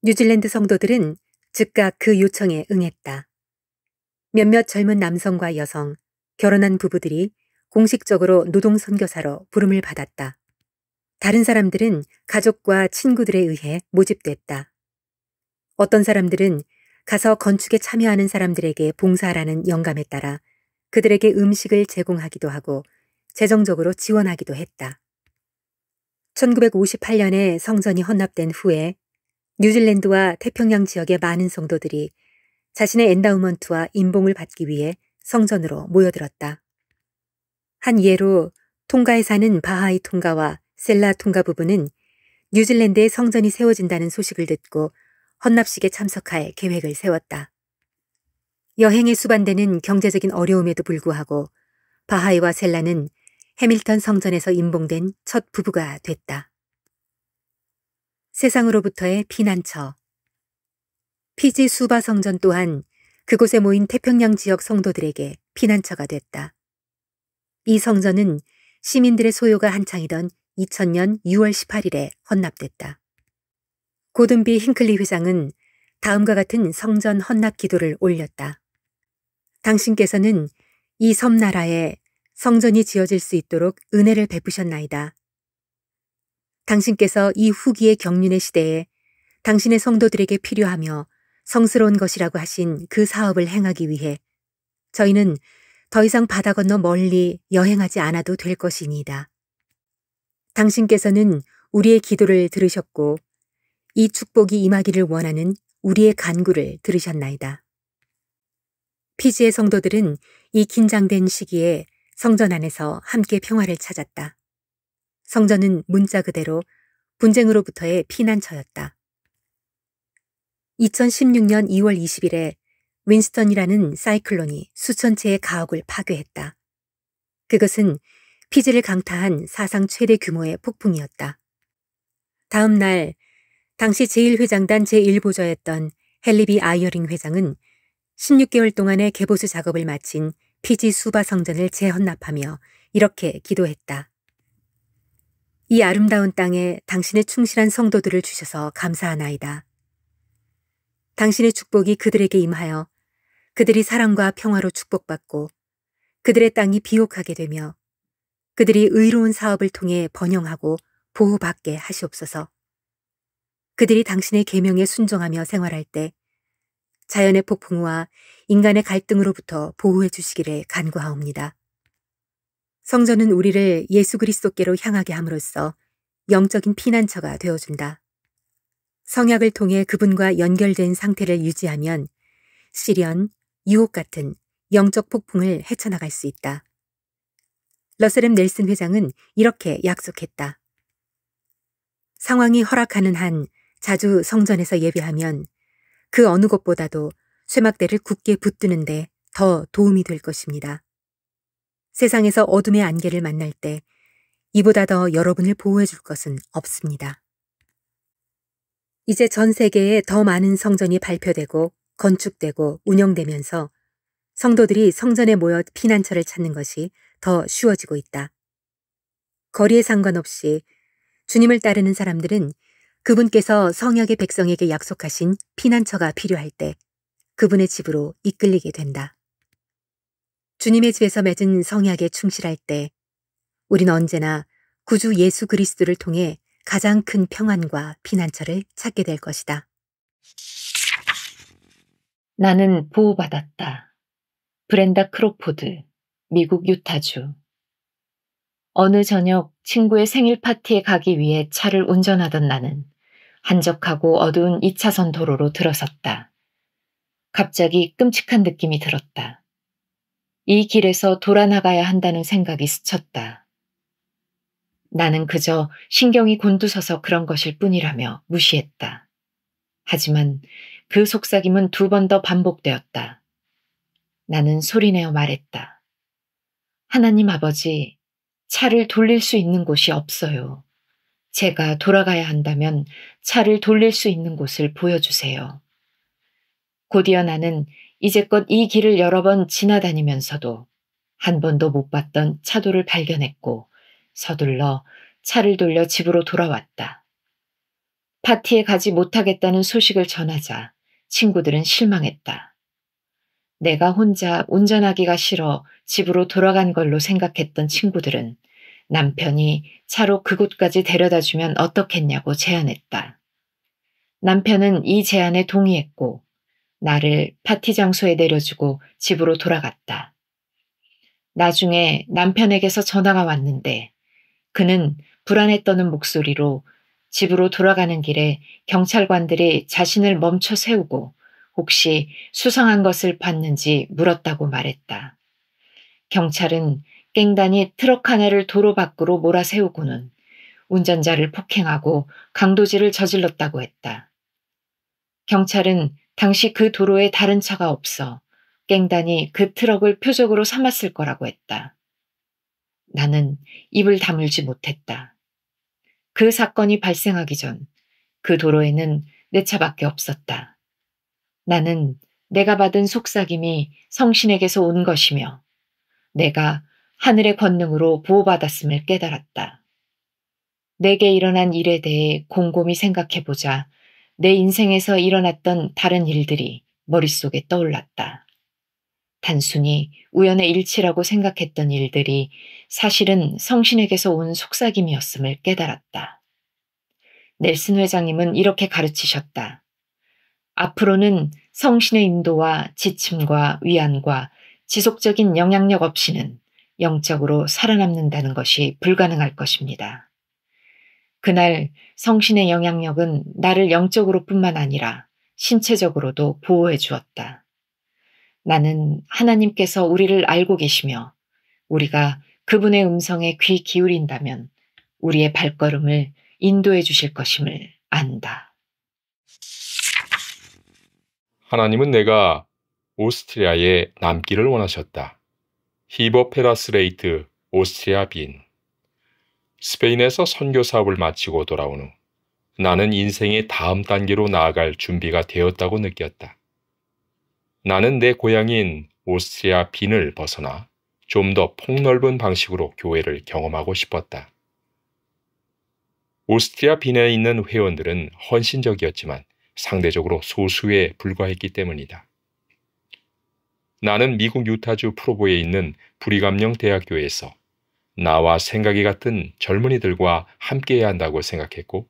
뉴질랜드 성도들은 즉각 그 요청에 응했다. 몇몇 젊은 남성과 여성, 결혼한 부부들이 공식적으로 노동 선교사로 부름을 받았다. 다른 사람들은 가족과 친구들에 의해 모집됐다. 어떤 사람들은 가서 건축에 참여하는 사람들에게 봉사하라는 영감에 따라 그들에게 음식을 제공하기도 하고 재정적으로 지원하기도 했다. 1958년에 성전이 헌납된 후에 뉴질랜드와 태평양 지역의 많은 성도들이 자신의 엔다우먼트와 임봉을 받기 위해 성전으로 모여들었다. 한 예로 통가에 사는 바하이 통가와 셀라 통가 부부는 뉴질랜드에 성전이 세워진다는 소식을 듣고 헌납식에 참석할 계획을 세웠다. 여행에 수반되는 경제적인 어려움에도 불구하고 바하이와 셀라는 해밀턴 성전에서 임봉된 첫 부부가 됐다. 세상으로부터의 피난처. 피지 수바 성전 또한 그곳에 모인 태평양 지역 성도들에게 피난처가 됐다. 이 성전은 시민들의 소요가 한창이던 2000년 6월 18일에 헌납됐다. 고든비 힌클리 회장은 다음과 같은 성전 헌납 기도를 올렸다. 당신께서는 이 섬나라에 성전이 지어질 수 있도록 은혜를 베푸셨나이다. 당신께서 이 후기의 경륜의 시대에 당신의 성도들에게 필요하며 성스러운 것이라고 하신 그 사업을 행하기 위해 저희는 더 이상 바다 건너 멀리 여행하지 않아도 될 것이니이다. 당신께서는 우리의 기도를 들으셨고 이 축복이 임하기를 원하는 우리의 간구를 들으셨나이다. 피지의 성도들은 이 긴장된 시기에 성전 안에서 함께 평화를 찾았다. 성전은 문자 그대로 분쟁으로부터의 피난처였다. 2016년 2월 20일에 윈스턴이라는 사이클론이 수천 채의 가옥을 파괴했다. 그것은 피지를 강타한 사상 최대 규모의 폭풍이었다. 다음 날 당시 제1회장단 제1보좌였던 헨리비 아이어링 회장은 16개월 동안의 개보수 작업을 마친 피지 수바 성전을 재헌납하며 이렇게 기도했다. 이 아름다운 땅에 당신의 충실한 성도들을 주셔서 감사하나이다. 당신의 축복이 그들에게 임하여 그들이 사랑과 평화로 축복받고 그들의 땅이 비옥하게 되며 그들이 의로운 사업을 통해 번영하고 보호받게 하시옵소서. 그들이 당신의 계명에 순종하며 생활할 때 자연의 폭풍우와 인간의 갈등으로부터 보호해 주시기를 간구하옵니다. 성전은 우리를 예수 그리스도께로 향하게 함으로써 영적인 피난처가 되어준다. 성약을 통해 그분과 연결된 상태를 유지하면 시련, 유혹 같은 영적 폭풍을 헤쳐나갈 수 있다. 러셀 넬슨 회장은 이렇게 약속했다. 상황이 허락하는 한 자주 성전에서 예배하면 그 어느 곳보다도 쇠막대를 굳게 붙드는데 더 도움이 될 것입니다. 세상에서 어둠의 안개를 만날 때 이보다 더 여러분을 보호해 줄 것은 없습니다. 이제 전 세계에 더 많은 성전이 발표되고 건축되고 운영되면서 성도들이 성전에 모여 피난처를 찾는 것이 더 쉬워지고 있다. 거리에 상관없이 주님을 따르는 사람들은 그분께서 성약의 백성에게 약속하신 피난처가 필요할 때 그분의 집으로 이끌리게 된다. 주님의 집에서 맺은 성약에 충실할 때 우린 언제나 구주 예수 그리스도를 통해 가장 큰 평안과 피난처를 찾게 될 것이다. 나는 보호받았다. 브렌다 크로포드, 미국 유타주. 어느 저녁 친구의 생일 파티에 가기 위해 차를 운전하던 나는 한적하고 어두운 2차선 도로로 들어섰다. 갑자기 끔찍한 느낌이 들었다. 이 길에서 돌아나가야 한다는 생각이 스쳤다. 나는 그저 신경이 곤두서서 그런 것일 뿐이라며 무시했다. 하지만 그 속삭임은 2번 더 반복되었다. 나는 소리내어 말했다. 하나님 아버지, 차를 돌릴 수 있는 곳이 없어요. 제가 돌아가야 한다면 차를 돌릴 수 있는 곳을 보여주세요. 곧이어 나는 이제껏 이 길을 여러 번 지나다니면서도 한 번도 못 봤던 차도를 발견했고 서둘러 차를 돌려 집으로 돌아왔다. 파티에 가지 못하겠다는 소식을 전하자 친구들은 실망했다. 내가 혼자 운전하기가 싫어 집으로 돌아간 걸로 생각했던 친구들은 남편이 차로 그곳까지 데려다주면 어떻겠냐고 제안했다. 남편은 이 제안에 동의했고 나를 파티 장소에 내려주고 집으로 돌아갔다. 나중에 남편에게서 전화가 왔는데 그는 불안에 떠는 목소리로 집으로 돌아가는 길에 경찰관들이 자신을 멈춰 세우고 혹시 수상한 것을 봤는지 물었다고 말했다. 경찰은 깽단이 트럭 하나를 도로 밖으로 몰아세우고는 운전자를 폭행하고 강도질을 저질렀다고 했다. 경찰은 당시 그 도로에 다른 차가 없어 깽단이 그 트럭을 표적으로 삼았을 거라고 했다. 나는 입을 다물지 못했다. 그 사건이 발생하기 전 그 도로에는 내 차밖에 없었다. 나는 내가 받은 속삭임이 성신에게서 온 것이며 내가 하늘의 권능으로 보호받았음을 깨달았다. 내게 일어난 일에 대해 곰곰이 생각해보자 내 인생에서 일어났던 다른 일들이 머릿속에 떠올랐다. 단순히 우연의 일치라고 생각했던 일들이 사실은 성신에게서 온 속삭임이었음을 깨달았다. 넬슨 회장님은 이렇게 가르치셨다. 앞으로는 성신의 인도와 지침과 위안과 지속적인 영향력 없이는 영적으로 살아남는다는 것이 불가능할 것입니다. 그날 성신의 영향력은 나를 영적으로뿐만 아니라 신체적으로도 보호해 주었다. 나는 하나님께서 우리를 알고 계시며 우리가 그분의 음성에 귀 기울인다면 우리의 발걸음을 인도해 주실 것임을 안다. 하나님은 내가 오스트리아에 남기를 원하셨다. 히버 페라스레이트 오스트리아 빈. 스페인에서 선교 사업을 마치고 돌아온 후 나는 인생의 다음 단계로 나아갈 준비가 되었다고 느꼈다. 나는 내 고향인 오스트리아 빈을 벗어나 좀 더 폭넓은 방식으로 교회를 경험하고 싶었다. 오스트리아 빈에 있는 회원들은 헌신적이었지만 상대적으로 소수에 불과했기 때문이다. 나는 미국 유타주 프로보에 있는 브리감령 대학교에서 나와 생각이 같은 젊은이들과 함께해야 한다고 생각했고,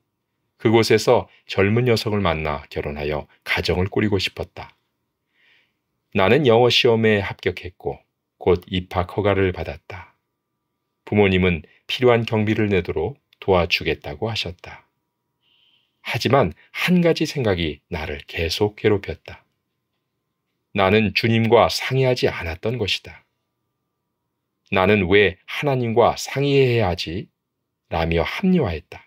그곳에서 젊은 여성을 만나 결혼하여 가정을 꾸리고 싶었다. 나는 영어 시험에 합격했고 곧 입학 허가를 받았다. 부모님은 필요한 경비를 내도록 도와주겠다고 하셨다. 하지만 한 가지 생각이 나를 계속 괴롭혔다. 나는 주님과 상의하지 않았던 것이다. 나는 왜 하나님과 상의해야 하지? 라며 합리화했다.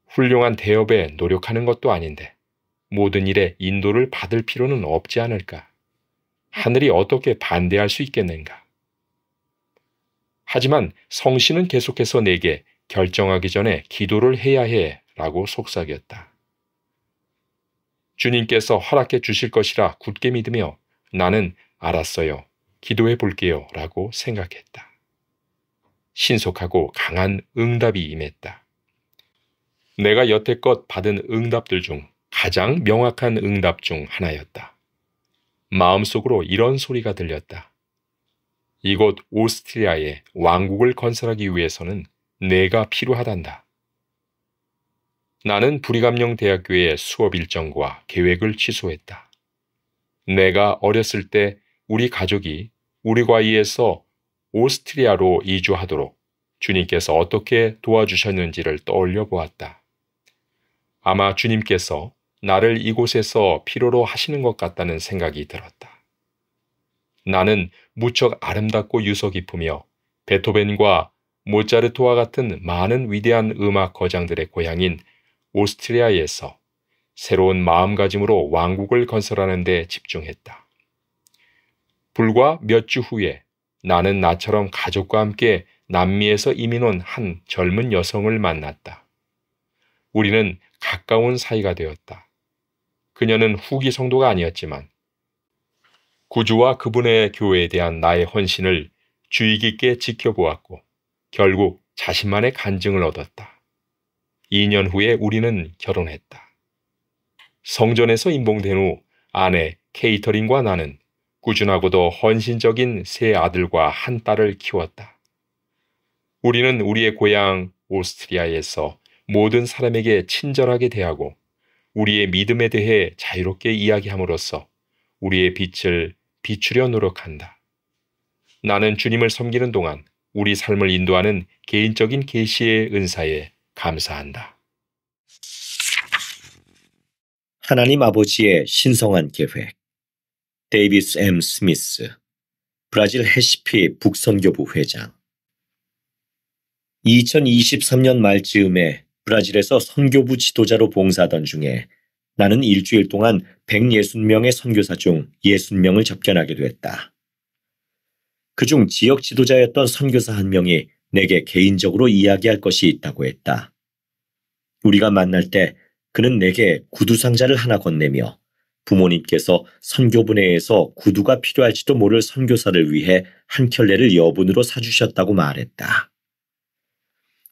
훌륭한 대업에 노력하는 것도 아닌데 모든 일에 인도를 받을 필요는 없지 않을까? 하늘이 어떻게 반대할 수 있겠는가? 하지만 성신은 계속해서 내게 결정하기 전에 기도를 해야 해 라고 속삭였다. 주님께서 허락해 주실 것이라 굳게 믿으며 나는 알았어요. 기도해 볼게요 라고 생각했다. 신속하고 강한 응답이 임했다. 내가 여태껏 받은 응답들 중 가장 명확한 응답 중 하나였다. 마음속으로 이런 소리가 들렸다. 이곳 오스트리아에 왕국을 건설하기 위해서는 내가 필요하단다. 나는 브리감령 대학교의 수업 일정과 계획을 취소했다. 내가 어렸을 때 우리 가족이 우루과이에서 오스트리아로 이주하도록 주님께서 어떻게 도와주셨는지를 떠올려 보았다. 아마 주님께서 나를 이곳에서 필요로 하시는 것 같다는 생각이 들었다. 나는 무척 아름답고 유서 깊으며 베토벤과 모차르트와 같은 많은 위대한 음악 거장들의 고향인 오스트리아에서 새로운 마음가짐으로 왕국을 건설하는 데 집중했다. 불과 몇 주 후에 나는 나처럼 가족과 함께 남미에서 이민 온 한 젊은 여성을 만났다. 우리는 가까운 사이가 되었다. 그녀는 후기 성도가 아니었지만 구주와 그분의 교회에 대한 나의 헌신을 주의 깊게 지켜보았고 결국 자신만의 간증을 얻었다. 2년 후에 우리는 결혼했다. 성전에서 임봉된 후 아내 케이터린과 나는 꾸준하고도 헌신적인 세 아들과 한 딸을 키웠다. 우리는 우리의 고향 오스트리아에서 모든 사람에게 친절하게 대하고 우리의 믿음에 대해 자유롭게 이야기함으로써 우리의 빛을 비추려 노력한다. 나는 주님을 섬기는 동안 우리 삶을 인도하는 개인적인 계시의 은사에 감사한다. 하나님 아버지의 신성한 계획. 데이비스 M. 스미스, 브라질 해시피 북선교부 회장. 2023년 말즈음에 브라질에서 선교부 지도자로 봉사하던 중에 나는 일주일 동안 160명의 선교사 중 60명을 접견하게 됐다. 그중 지역 지도자였던 선교사 한 명이 내게 개인적으로 이야기할 것이 있다고 했다. 우리가 만날 때 그는 내게 구두 상자를 하나 건네며 부모님께서 선교분회에서 구두가 필요할지도 모를 선교사를 위해 한 켤레를 여분으로 사주셨다고 말했다.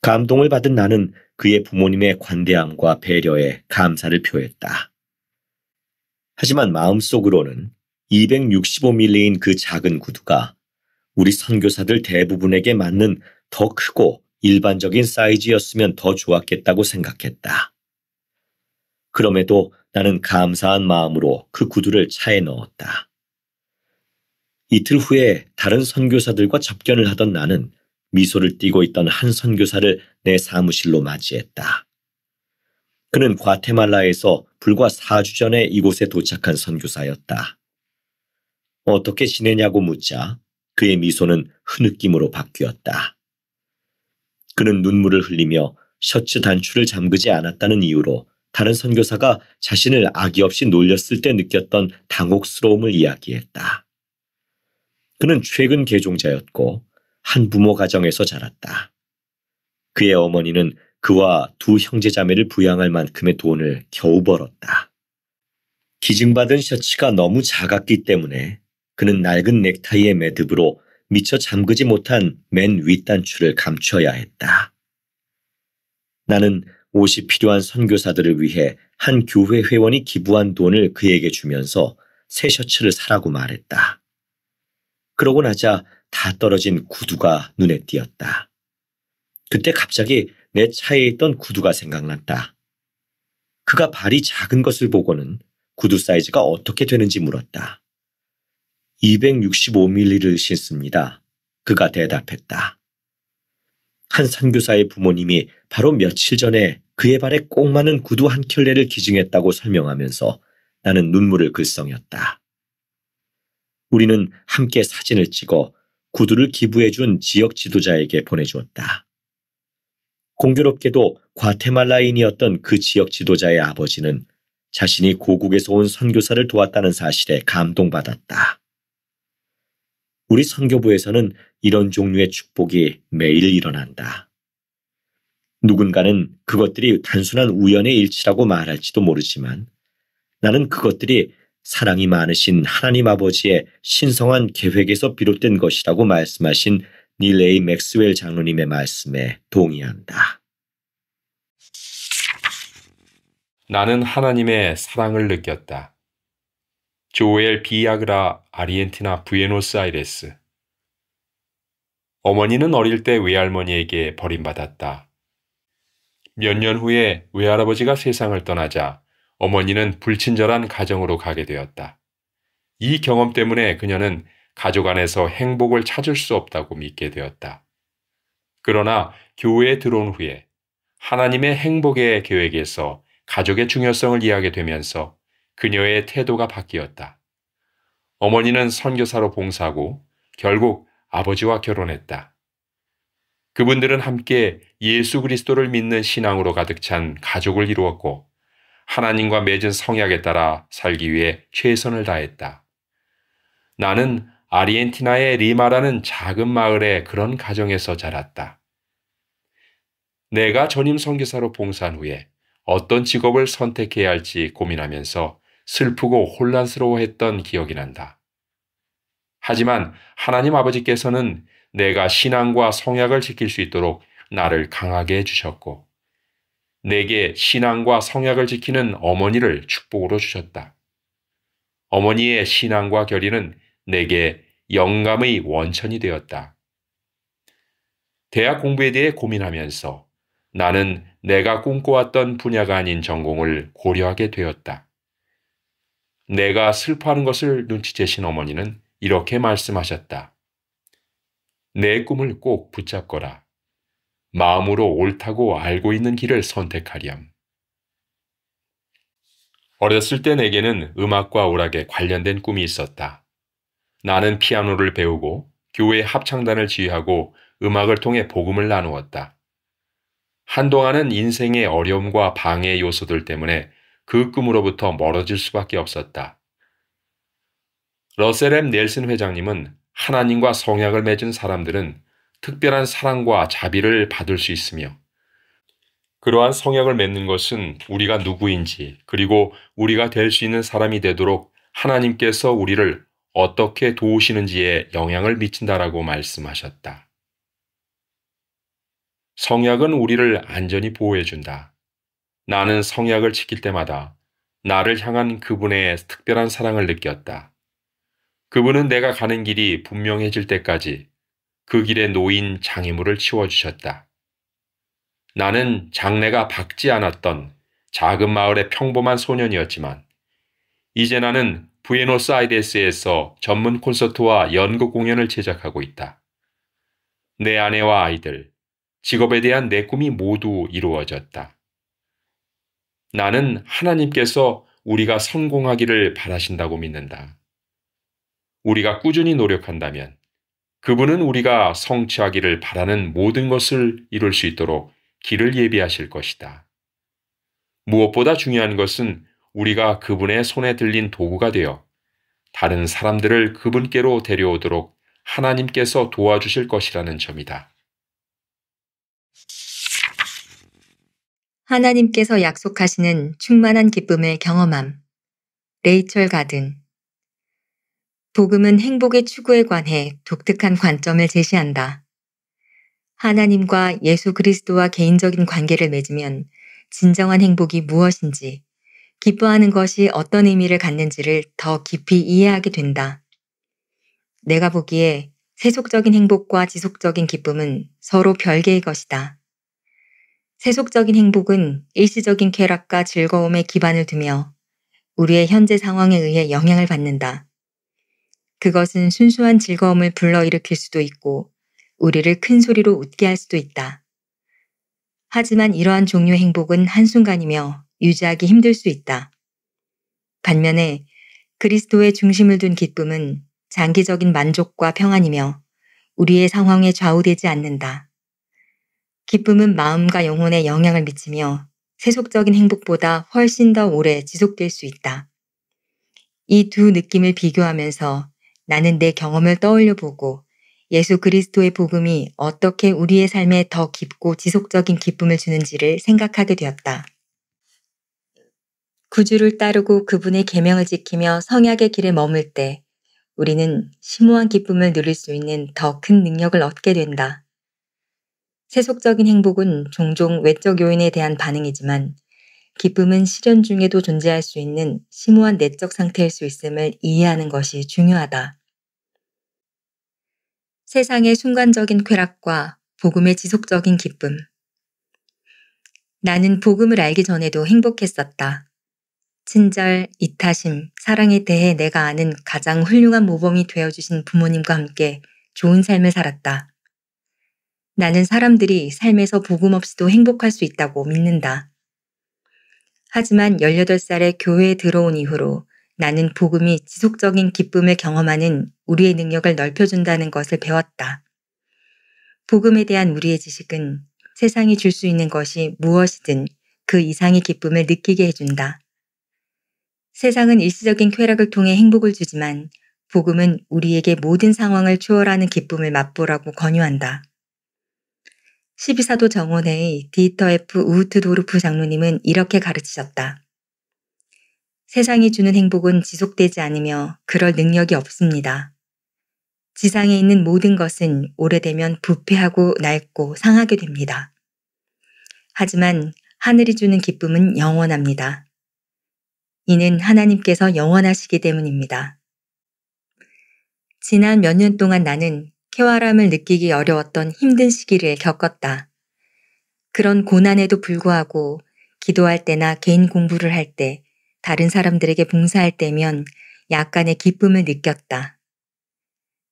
감동을 받은 나는 그의 부모님의 관대함과 배려에 감사를 표했다. 하지만 마음속으로는 265mm인 그 작은 구두가 우리 선교사들 대부분에게 맞는 더 크고 일반적인 사이즈였으면 더 좋았겠다고 생각했다. 그럼에도 나는 감사한 마음으로 그 구두를 차에 넣었다. 이틀 후에 다른 선교사들과 접견을 하던 나는 미소를 띠고 있던 한 선교사를 내 사무실로 맞이했다. 그는 과테말라에서 불과 4주 전에 이곳에 도착한 선교사였다. 어떻게 지내냐고 묻자 그의 미소는 흐느낌으로 바뀌었다. 그는 눈물을 흘리며 셔츠 단추를 잠그지 않았다는 이유로 다른 선교사가 자신을 악의 없이 놀렸을 때 느꼈던 당혹스러움을 이야기했다. 그는 최근 개종자였고 한 부모 가정에서 자랐다. 그의 어머니는 그와 두 형제자매를 부양할 만큼의 돈을 겨우 벌었다. 기증받은 셔츠가 너무 작았기 때문에 그는 낡은 넥타이의 매듭으로 미처 잠그지 못한 맨 윗단추를 감춰야 했다. 나는 옷이 필요한 선교사들을 위해 한 교회 회원이 기부한 돈을 그에게 주면서 새 셔츠를 사라고 말했다. 그러고 나자 다 떨어진 구두가 눈에 띄었다. 그때 갑자기 내 차에 있던 구두가 생각났다. 그가 발이 작은 것을 보고는 구두 사이즈가 어떻게 되는지 물었다. 265mm를 신습니다. 그가 대답했다. 한 선교사의 부모님이 바로 며칠 전에 그의 발에 꼭 맞는 구두 한 켤레를 기증했다고 설명하면서 나는 눈물을 글썽였다. 우리는 함께 사진을 찍어 구두를 기부해준 지역 지도자에게 보내주었다. 공교롭게도 과테말라인이었던 그 지역 지도자의 아버지는 자신이 고국에서 온 선교사를 도왔다는 사실에 감동받았다. 우리 선교부에서는 이런 종류의 축복이 매일 일어난다. 누군가는 그것들이 단순한 우연의 일치라고 말할지도 모르지만 나는 그것들이 사랑이 많으신 하나님 아버지의 신성한 계획에서 비롯된 것이라고 말씀하신 닐 A. 맥스웰 장로님의 말씀에 동의한다. 나는 하나님의 사랑을 느꼈다. 조엘 비아그라 아르헨티나 부에노스아이레스. 어머니는 어릴 때 외할머니에게 버림받았다. 몇 년 후에 외할아버지가 세상을 떠나자 어머니는 불친절한 가정으로 가게 되었다. 이 경험 때문에 그녀는 가족 안에서 행복을 찾을 수 없다고 믿게 되었다. 그러나 교회에 들어온 후에 하나님의 행복의 계획에서 가족의 중요성을 이해하게 되면서 그녀의 태도가 바뀌었다. 어머니는 선교사로 봉사하고 결국 아버지와 결혼했다. 그분들은 함께 예수 그리스도를 믿는 신앙으로 가득 찬 가족을 이루었고 하나님과 맺은 성약에 따라 살기 위해 최선을 다했다. 나는 아르헨티나의 리마라는 작은 마을의 그런 가정에서 자랐다. 내가 전임 선교사로 봉사한 후에 어떤 직업을 선택해야 할지 고민하면서 슬프고 혼란스러워했던 기억이 난다. 하지만 하나님 아버지께서는 내가 신앙과 성약을 지킬 수 있도록 나를 강하게 해주셨고 내게 신앙과 성약을 지키는 어머니를 축복으로 주셨다. 어머니의 신앙과 결의는 내게 영감의 원천이 되었다. 대학 공부에 대해 고민하면서 나는 내가 꿈꿔왔던 분야가 아닌 전공을 고려하게 되었다. 내가 슬퍼하는 것을 눈치채신 어머니는 이렇게 말씀하셨다. 내 꿈을 꼭 붙잡거라. 마음으로 옳다고 알고 있는 길을 선택하렴. 어렸을 때 내게는 음악과 오락에 관련된 꿈이 있었다. 나는 피아노를 배우고 교회 합창단을 지휘하고 음악을 통해 복음을 나누었다. 한동안은 인생의 어려움과 방해 요소들 때문에 그 꿈으로부터 멀어질 수밖에 없었다. 러셀 M. 넬슨 회장님은 하나님과 성약을 맺은 사람들은 특별한 사랑과 자비를 받을 수 있으며 그러한 성약을 맺는 것은 우리가 누구인지 그리고 우리가 될 수 있는 사람이 되도록 하나님께서 우리를 어떻게 도우시는지에 영향을 미친다라고 말씀하셨다. 성약은 우리를 안전히 보호해준다. 나는 성약을 지킬 때마다 나를 향한 그분의 특별한 사랑을 느꼈다. 그분은 내가 가는 길이 분명해질 때까지 그 길에 놓인 장애물을 치워주셨다. 나는 장래가 밝지 않았던 작은 마을의 평범한 소년이었지만 이제 나는 부에노스아이레스에서 전문 콘서트와 연극 공연을 제작하고 있다. 내 아내와 아이들, 직업에 대한 내 꿈이 모두 이루어졌다. 나는 하나님께서 우리가 성공하기를 바라신다고 믿는다. 우리가 꾸준히 노력한다면 그분은 우리가 성취하기를 바라는 모든 것을 이룰 수 있도록 길을 예비하실 것이다. 무엇보다 중요한 것은 우리가 그분의 손에 들린 도구가 되어 다른 사람들을 그분께로 데려오도록 하나님께서 도와주실 것이라는 점이다. 하나님께서 약속하시는 충만한 기쁨을 경험함. 레이첼 가든. 복음은 행복의 추구에 관해 독특한 관점을 제시한다. 하나님과 예수 그리스도와 개인적인 관계를 맺으면 진정한 행복이 무엇인지, 기뻐하는 것이 어떤 의미를 갖는지를 더 깊이 이해하게 된다. 내가 보기에 세속적인 행복과 지속적인 기쁨은 서로 별개의 것이다. 세속적인 행복은 일시적인 쾌락과 즐거움에 기반을 두며 우리의 현재 상황에 의해 영향을 받는다. 그것은 순수한 즐거움을 불러일으킬 수도 있고 우리를 큰 소리로 웃게 할 수도 있다. 하지만 이러한 종류의 행복은 한순간이며 유지하기 힘들 수 있다. 반면에 그리스도의 중심을 둔 기쁨은 장기적인 만족과 평안이며 우리의 상황에 좌우되지 않는다. 기쁨은 마음과 영혼에 영향을 미치며 세속적인 행복보다 훨씬 더 오래 지속될 수 있다. 이 두 느낌을 비교하면서 나는 내 경험을 떠올려 보고 예수 그리스도의 복음이 어떻게 우리의 삶에 더 깊고 지속적인 기쁨을 주는지를 생각하게 되었다. 구주를 따르고 그분의 계명을 지키며 성약의 길에 머물 때 우리는 심오한 기쁨을 누릴 수 있는 더 큰 능력을 얻게 된다. 세속적인 행복은 종종 외적 요인에 대한 반응이지만 기쁨은 실현 중에도 존재할 수 있는 심오한 내적 상태일 수 있음을 이해하는 것이 중요하다. 세상의 순간적인 쾌락과 복음의 지속적인 기쁨. 나는 복음을 알기 전에도 행복했었다. 친절, 이타심, 사랑에 대해 내가 아는 가장 훌륭한 모범이 되어주신 부모님과 함께 좋은 삶을 살았다. 나는 사람들이 삶에서 복음 없이도 행복할 수 있다고 믿는다. 하지만 18살에 교회에 들어온 이후로 나는 복음이 지속적인 기쁨을 경험하는 우리의 능력을 넓혀준다는 것을 배웠다. 복음에 대한 우리의 지식은 세상이 줄 수 있는 것이 무엇이든 그 이상의 기쁨을 느끼게 해준다. 세상은 일시적인 쾌락을 통해 행복을 주지만 복음은 우리에게 모든 상황을 초월하는 기쁨을 맛보라고 권유한다. 12사도 정원회의 디터 F. 우트도르프 장로님은 이렇게 가르치셨다. 세상이 주는 행복은 지속되지 않으며 그럴 능력이 없습니다. 지상에 있는 모든 것은 오래되면 부패하고 낡고 상하게 됩니다. 하지만 하늘이 주는 기쁨은 영원합니다. 이는 하나님께서 영원하시기 때문입니다. 지난 몇 년 동안 나는 쾌활함을 느끼기 어려웠던 힘든 시기를 겪었다. 그런 고난에도 불구하고 기도할 때나 개인 공부를 할 때, 다른 사람들에게 봉사할 때면 약간의 기쁨을 느꼈다.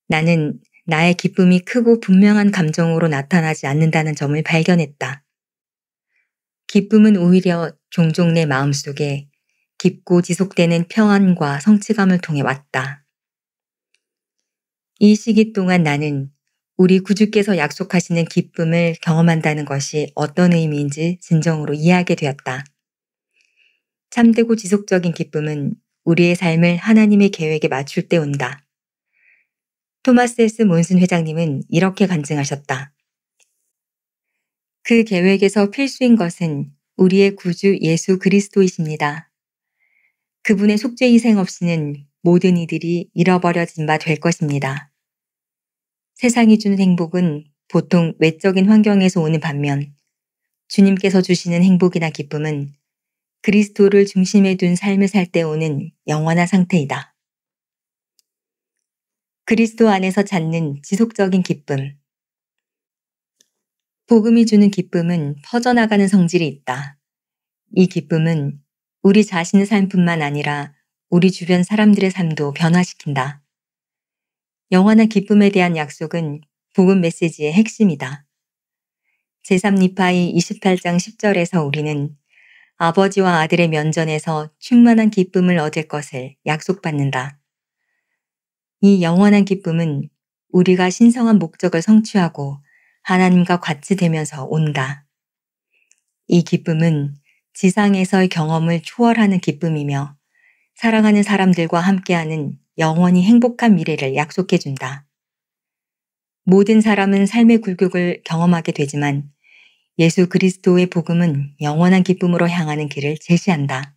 나는 나의 기쁨이 크고 분명한 감정으로 나타나지 않는다는 점을 발견했다. 기쁨은 오히려 종종 내 마음속에 깊고 지속되는 평안과 성취감을 통해 왔다. 이 시기 동안 나는 우리 구주께서 약속하시는 기쁨을 경험한다는 것이 어떤 의미인지 진정으로 이해하게 되었다. 참되고 지속적인 기쁨은 우리의 삶을 하나님의 계획에 맞출 때 온다. 토마스 S. 몬슨 회장님은 이렇게 간증하셨다. 그 계획에서 필수인 것은 우리의 구주 예수 그리스도이십니다. 그분의 속죄 희생 없이는 모든 이들이 잃어버려진 바 될 것입니다. 세상이 주는 행복은 보통 외적인 환경에서 오는 반면 주님께서 주시는 행복이나 기쁨은 그리스도를 중심에 둔 삶을 살 때 오는 영원한 상태이다. 그리스도 안에서 찾는 지속적인 기쁨. 복음이 주는 기쁨은 퍼져나가는 성질이 있다. 이 기쁨은 우리 자신의 삶뿐만 아니라 우리 주변 사람들의 삶도 변화시킨다. 영원한 기쁨에 대한 약속은 복음 메시지의 핵심이다. 제3니파이 28장 10절에서 우리는 아버지와 아들의 면전에서 충만한 기쁨을 얻을 것을 약속받는다. 이 영원한 기쁨은 우리가 신성한 목적을 성취하고 하나님과 같이 되면서 온다. 이 기쁨은 지상에서의 경험을 초월하는 기쁨이며 사랑하는 사람들과 함께하는 영원히 행복한 미래를 약속해준다. 모든 사람은 삶의 굴곡을 경험하게 되지만 예수 그리스도의 복음은 영원한 기쁨으로 향하는 길을 제시한다.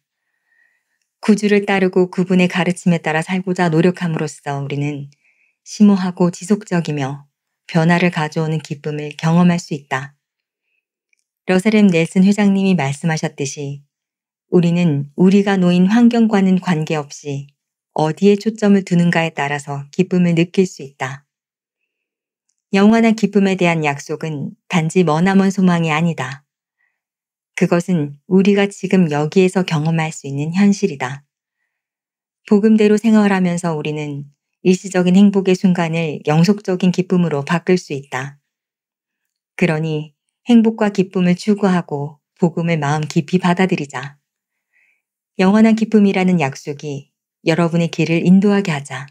구주를 따르고 그분의 가르침에 따라 살고자 노력함으로써 우리는 심오하고 지속적이며 변화를 가져오는 기쁨을 경험할 수 있다. 러셀 넬슨 회장님이 말씀하셨듯이 우리는 우리가 놓인 환경과는 관계없이 어디에 초점을 두는가에 따라서 기쁨을 느낄 수 있다. 영원한 기쁨에 대한 약속은 단지 머나먼 소망이 아니다. 그것은 우리가 지금 여기에서 경험할 수 있는 현실이다. 복음대로 생활하면서 우리는 일시적인 행복의 순간을 영속적인 기쁨으로 바꿀 수 있다. 그러니 행복과 기쁨을 추구하고 복음을 마음 깊이 받아들이자. 영원한 기쁨이라는 약속이 여러분의 길을 인도하게 하자.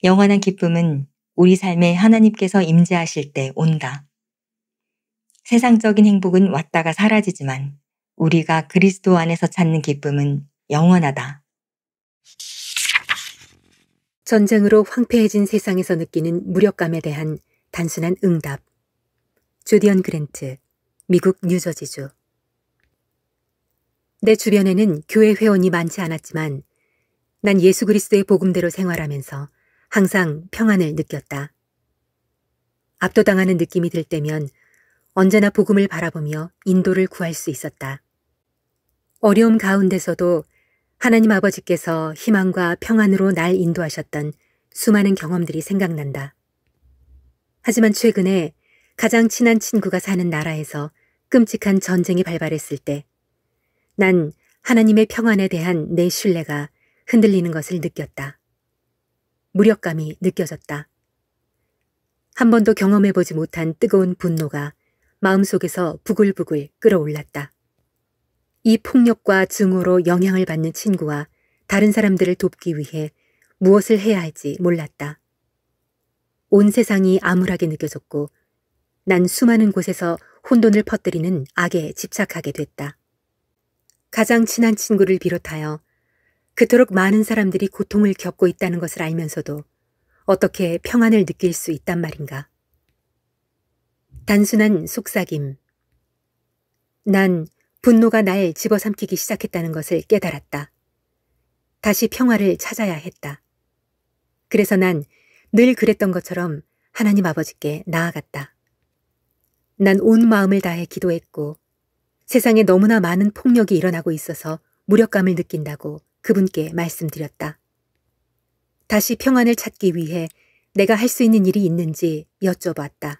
영원한 기쁨은 우리 삶에 하나님께서 임재하실 때 온다. 세상적인 행복은 왔다가 사라지지만 우리가 그리스도 안에서 찾는 기쁨은 영원하다. 전쟁으로 황폐해진 세상에서 느끼는 무력감에 대한 단순한 응답. 주디언 그랜트, 미국 뉴저지주. 내 주변에는 교회 회원이 많지 않았지만 난 예수 그리스도의 복음대로 생활하면서 항상 평안을 느꼈다. 압도당하는 느낌이 들 때면 언제나 복음을 바라보며 인도를 구할 수 있었다. 어려움 가운데서도 하나님 아버지께서 희망과 평안으로 날 인도하셨던 수많은 경험들이 생각난다. 하지만 최근에 가장 친한 친구가 사는 나라에서 끔찍한 전쟁이 발발했을 때 난 하나님의 평안에 대한 내 신뢰가 흔들리는 것을 느꼈다. 무력감이 느껴졌다. 한 번도 경험해보지 못한 뜨거운 분노가 마음속에서 부글부글 끓어올랐다. 이 폭력과 증오로 영향을 받는 친구와 다른 사람들을 돕기 위해 무엇을 해야 할지 몰랐다. 온 세상이 암울하게 느껴졌고 난 수많은 곳에서 혼돈을 퍼뜨리는 악에 집착하게 됐다. 가장 친한 친구를 비롯하여 그토록 많은 사람들이 고통을 겪고 있다는 것을 알면서도 어떻게 평안을 느낄 수 있단 말인가. 단순한 속삭임. 난 분노가 날 집어삼키기 시작했다는 것을 깨달았다. 다시 평화를 찾아야 했다. 그래서 난 늘 그랬던 것처럼 하나님 아버지께 나아갔다. 난 온 마음을 다해 기도했고 세상에 너무나 많은 폭력이 일어나고 있어서 무력감을 느낀다고 그분께 말씀드렸다. 다시 평안을 찾기 위해 내가 할 수 있는 일이 있는지 여쭤봤다.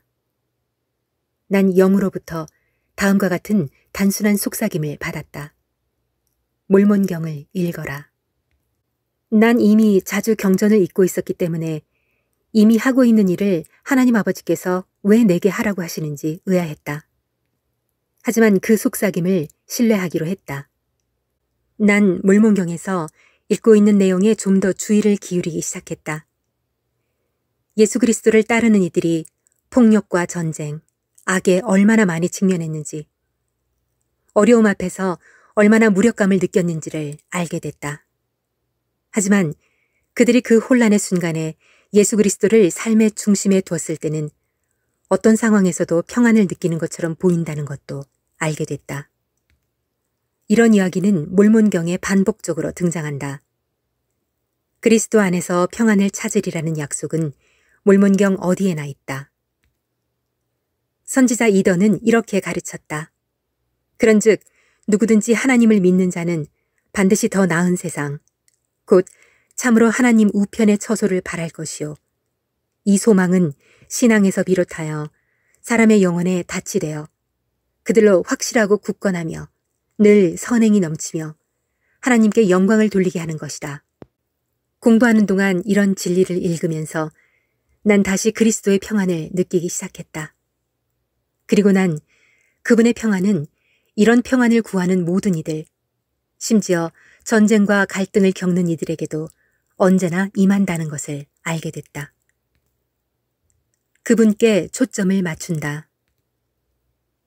난 영으로부터 다음과 같은 단순한 속삭임을 받았다. 몰몬경을 읽어라. 난 이미 자주 경전을 읽고 있었기 때문에 이미 하고 있는 일을 하나님 아버지께서 왜 내게 하라고 하시는지 의아했다. 하지만 그 속삭임을 신뢰하기로 했다. 난 몰몬경에서 읽고 있는 내용에 좀 더 주의를 기울이기 시작했다. 예수 그리스도를 따르는 이들이 폭력과 전쟁, 악에 얼마나 많이 직면했는지, 어려움 앞에서 얼마나 무력감을 느꼈는지를 알게 됐다. 하지만 그들이 그 혼란의 순간에 예수 그리스도를 삶의 중심에 두었을 때는 어떤 상황에서도 평안을 느끼는 것처럼 보인다는 것도 알게 됐다. 이런 이야기는 몰몬경에 반복적으로 등장한다. 그리스도 안에서 평안을 찾으리라는 약속은 몰몬경 어디에나 있다. 선지자 이더는 이렇게 가르쳤다. 그런즉 누구든지 하나님을 믿는 자는 반드시 더 나은 세상, 곧 참으로 하나님 우편의 처소를 바랄 것이요. 이 소망은 신앙에서 비롯하여 사람의 영혼에 닻이 되어 그들로 확실하고 굳건하며 늘 선행이 넘치며 하나님께 영광을 돌리게 하는 것이다. 공부하는 동안 이런 진리를 읽으면서 난 다시 그리스도의 평안을 느끼기 시작했다. 그리고 난 그분의 평안은 이런 평안을 구하는 모든 이들, 심지어 전쟁과 갈등을 겪는 이들에게도 언제나 임한다는 것을 알게 됐다. 그분께 초점을 맞춘다.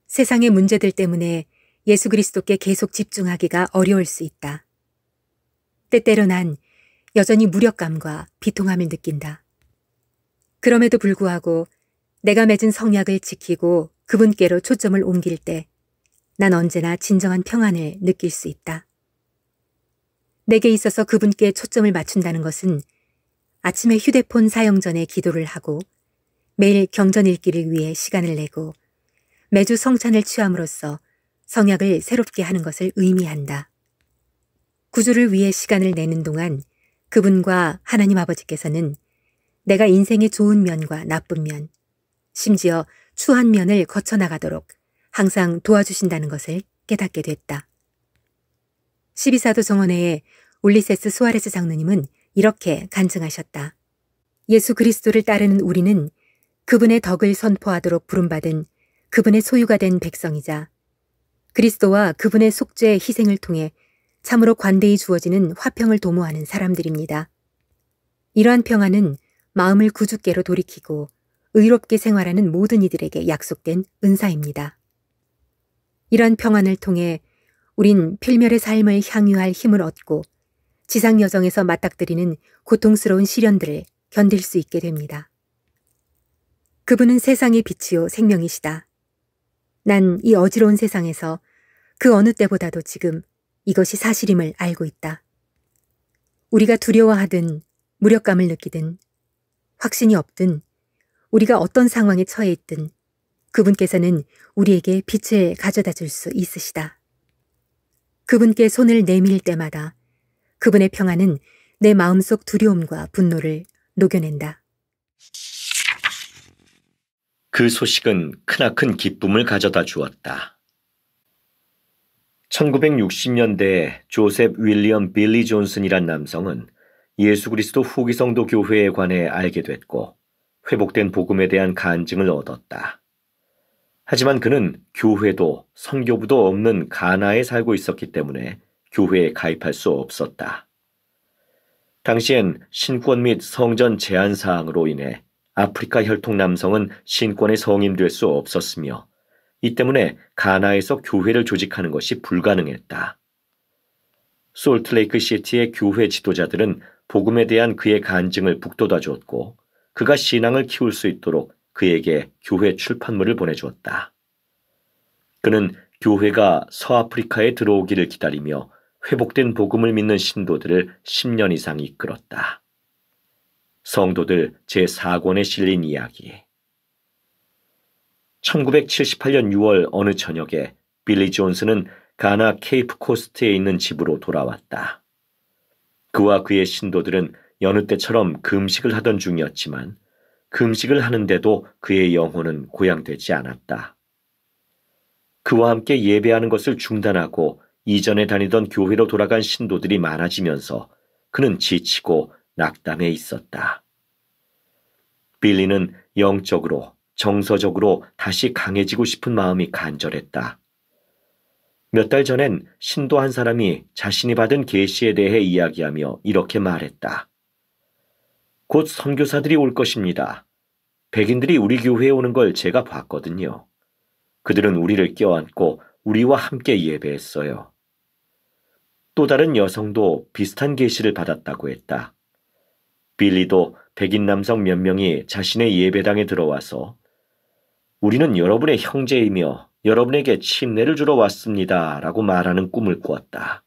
세상의 문제들 때문에 예수 그리스도께 계속 집중하기가 어려울 수 있다. 때때로 난 여전히 무력감과 비통함을 느낀다. 그럼에도 불구하고 내가 맺은 성약을 지키고 그분께로 초점을 옮길 때 난 언제나 진정한 평안을 느낄 수 있다. 내게 있어서 그분께 초점을 맞춘다는 것은 아침에 휴대폰 사용 전에 기도를 하고 매일 경전 읽기를 위해 시간을 내고 매주 성찬을 취함으로써 성약을 새롭게 하는 것을 의미한다. 구주를 위해 시간을 내는 동안 그분과 하나님 아버지께서는 내가 인생의 좋은 면과 나쁜 면, 심지어 추한 면을 거쳐나가도록 항상 도와주신다는 것을 깨닫게 됐다. 12사도 정원회의 울리세스 수아레스 장로님은 이렇게 간증하셨다. 예수 그리스도를 따르는 우리는 그분의 덕을 선포하도록 부름받은 그분의 소유가 된 백성이자 그리스도와 그분의 속죄 희생을 통해 참으로 관대히 주어지는 화평을 도모하는 사람들입니다. 이러한 평안은 마음을 구주께로 돌이키고 의롭게 생활하는 모든 이들에게 약속된 은사입니다. 이러한 평안을 통해 우린 필멸의 삶을 향유할 힘을 얻고 지상 여정에서 맞닥뜨리는 고통스러운 시련들을 견딜 수 있게 됩니다. 그분은 세상의 빛이요 생명이시다. 난 이 어지러운 세상에서 그 어느 때보다도 지금 이것이 사실임을 알고 있다. 우리가 두려워하든 무력감을 느끼든 확신이 없든 우리가 어떤 상황에 처해 있든 그분께서는 우리에게 빛을 가져다 줄 수 있으시다. 그분께 손을 내밀 때마다 그분의 평안은 내 마음속 두려움과 분노를 녹여낸다. 그 소식은 크나큰 기쁨을 가져다 주었다. 1960년대에 조셉 윌리엄 빌리 존슨이란 남성은 예수 그리스도 후기 성도 교회에 관해 알게 됐고 회복된 복음에 대한 간증을 얻었다. 하지만 그는 교회도 선교부도 없는 가나에 살고 있었기 때문에 교회에 가입할 수 없었다. 당시엔 신권 및 성전 제한 사항으로 인해 아프리카 혈통 남성은 신권에 성임될 수 없었으며 이 때문에 가나에서 교회를 조직하는 것이 불가능했다. 솔트레이크 시티의 교회 지도자들은 복음에 대한 그의 간증을 북돋아 줬고 그가 신앙을 키울 수 있도록 그에게 교회 출판물을 보내주었다. 그는 교회가 서아프리카에 들어오기를 기다리며 회복된 복음을 믿는 신도들을 10년 이상 이끌었다. 성도들 제4권에 실린 이야기. 1978년 6월 어느 저녁에 빌리 존슨은 가나 케이프 코스트에 있는 집으로 돌아왔다. 그와 그의 신도들은 여느 때처럼 금식을 하던 중이었지만 금식을 하는데도 그의 영혼은 고양되지 않았다. 그와 함께 예배하는 것을 중단하고 이전에 다니던 교회로 돌아간 신도들이 많아지면서 그는 지치고 낙담해 있었다. 빌리는 영적으로, 정서적으로 다시 강해지고 싶은 마음이 간절했다. 몇 달 전엔 신도 한 사람이 자신이 받은 계시에 대해 이야기하며 이렇게 말했다. 곧 선교사들이 올 것입니다. 백인들이 우리 교회에 오는 걸 제가 봤거든요. 그들은 우리를 껴안고 우리와 함께 예배했어요. 또 다른 여성도 비슷한 계시를 받았다고 했다. 빌리도 백인 남성 몇 명이 자신의 예배당에 들어와서 우리는 여러분의 형제이며 여러분에게 침례를 주러 왔습니다 라고 말하는 꿈을 꾸었다.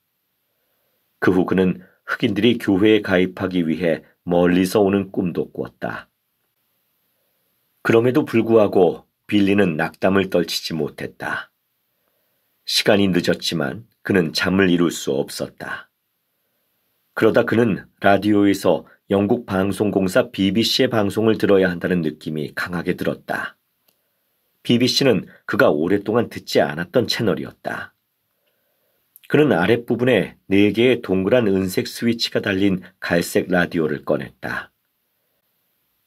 그 후 그는 흑인들이 교회에 가입하기 위해 멀리서 오는 꿈도 꾸었다. 그럼에도 불구하고 빌리는 낙담을 떨치지 못했다. 시간이 늦었지만 그는 잠을 이룰 수 없었다. 그러다 그는 라디오에서 영국 방송공사 BBC의 방송을 들어야 한다는 느낌이 강하게 들었다. BBC는 그가 오랫동안 듣지 않았던 채널이었다. 그는 아랫부분에 4개의 동그란 은색 스위치가 달린 갈색 라디오를 꺼냈다.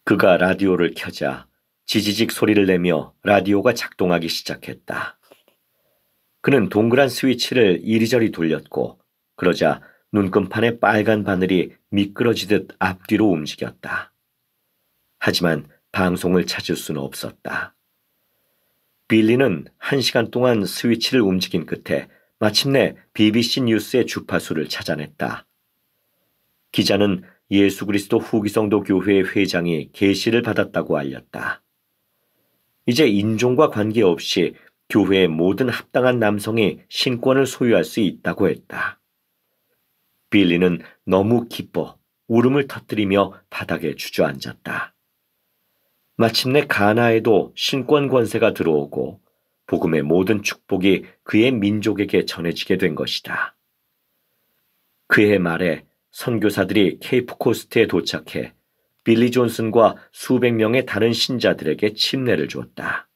그가 라디오를 켜자 지지직 소리를 내며 라디오가 작동하기 시작했다. 그는 동그란 스위치를 이리저리 돌렸고 그러자 눈금판의 빨간 바늘이 미끄러지듯 앞뒤로 움직였다. 하지만 방송을 찾을 수는 없었다. 빌리는 1시간 동안 스위치를 움직인 끝에 마침내 BBC 뉴스의 주파수를 찾아냈다. 기자는 예수 그리스도 후기 성도 교회의 회장이 계시를 받았다고 알렸다. 이제 인종과 관계없이 교회의 모든 합당한 남성이 신권을 소유할 수 있다고 했다. 빌리는 너무 기뻐 울음을 터뜨리며 바닥에 주저앉았다. 마침내 가나에도 신권 권세가 들어오고 복음의 모든 축복이 그의 민족에게 전해지게 된 것이다. 그의 말에 선교사들이 케이프 코스트에 도착해 빌리 존슨과 수백 명의 다른 신자들에게 침례를 줬다.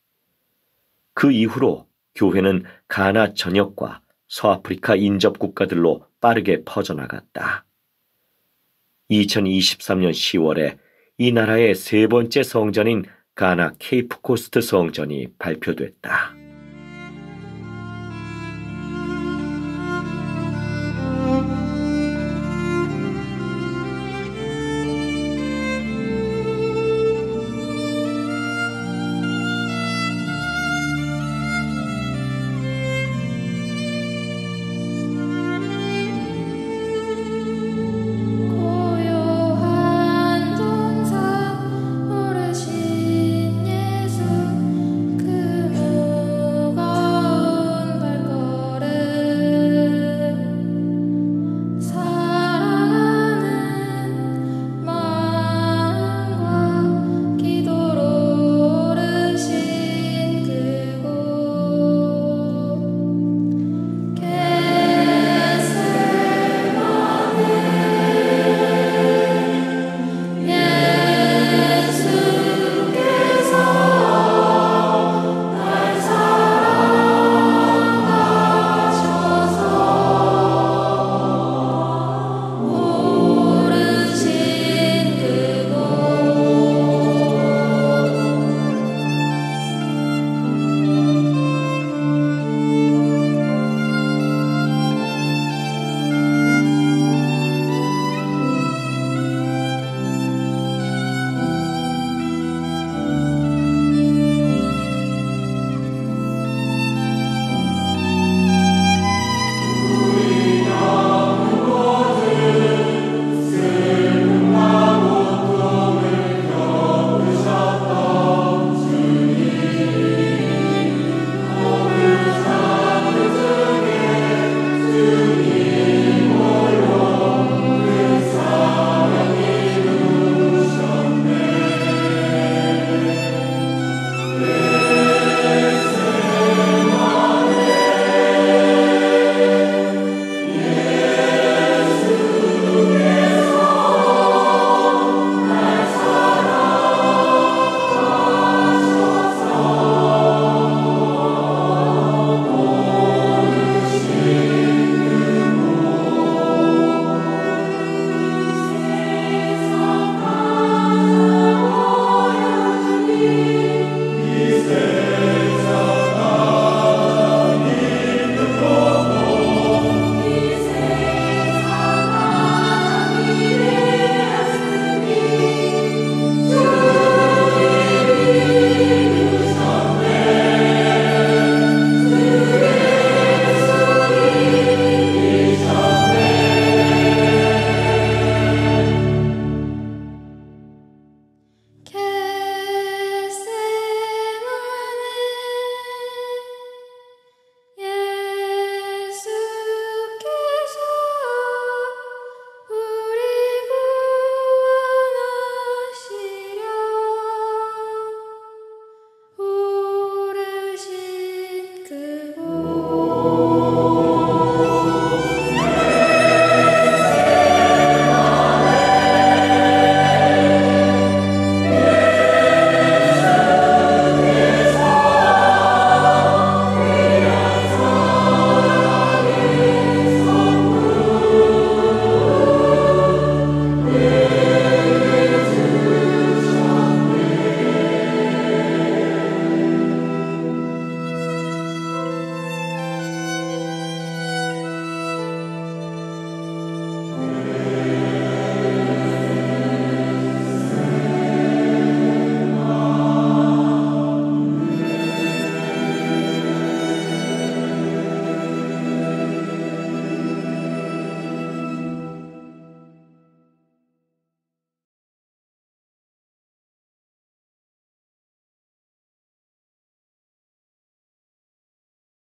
그 이후로 교회는 가나 전역과 서아프리카 인접 국가들로 빠르게 퍼져나갔다. 2023년 10월에 이 나라의 세 번째 성전인 가나 케이프 코스트 성전이 발표됐다.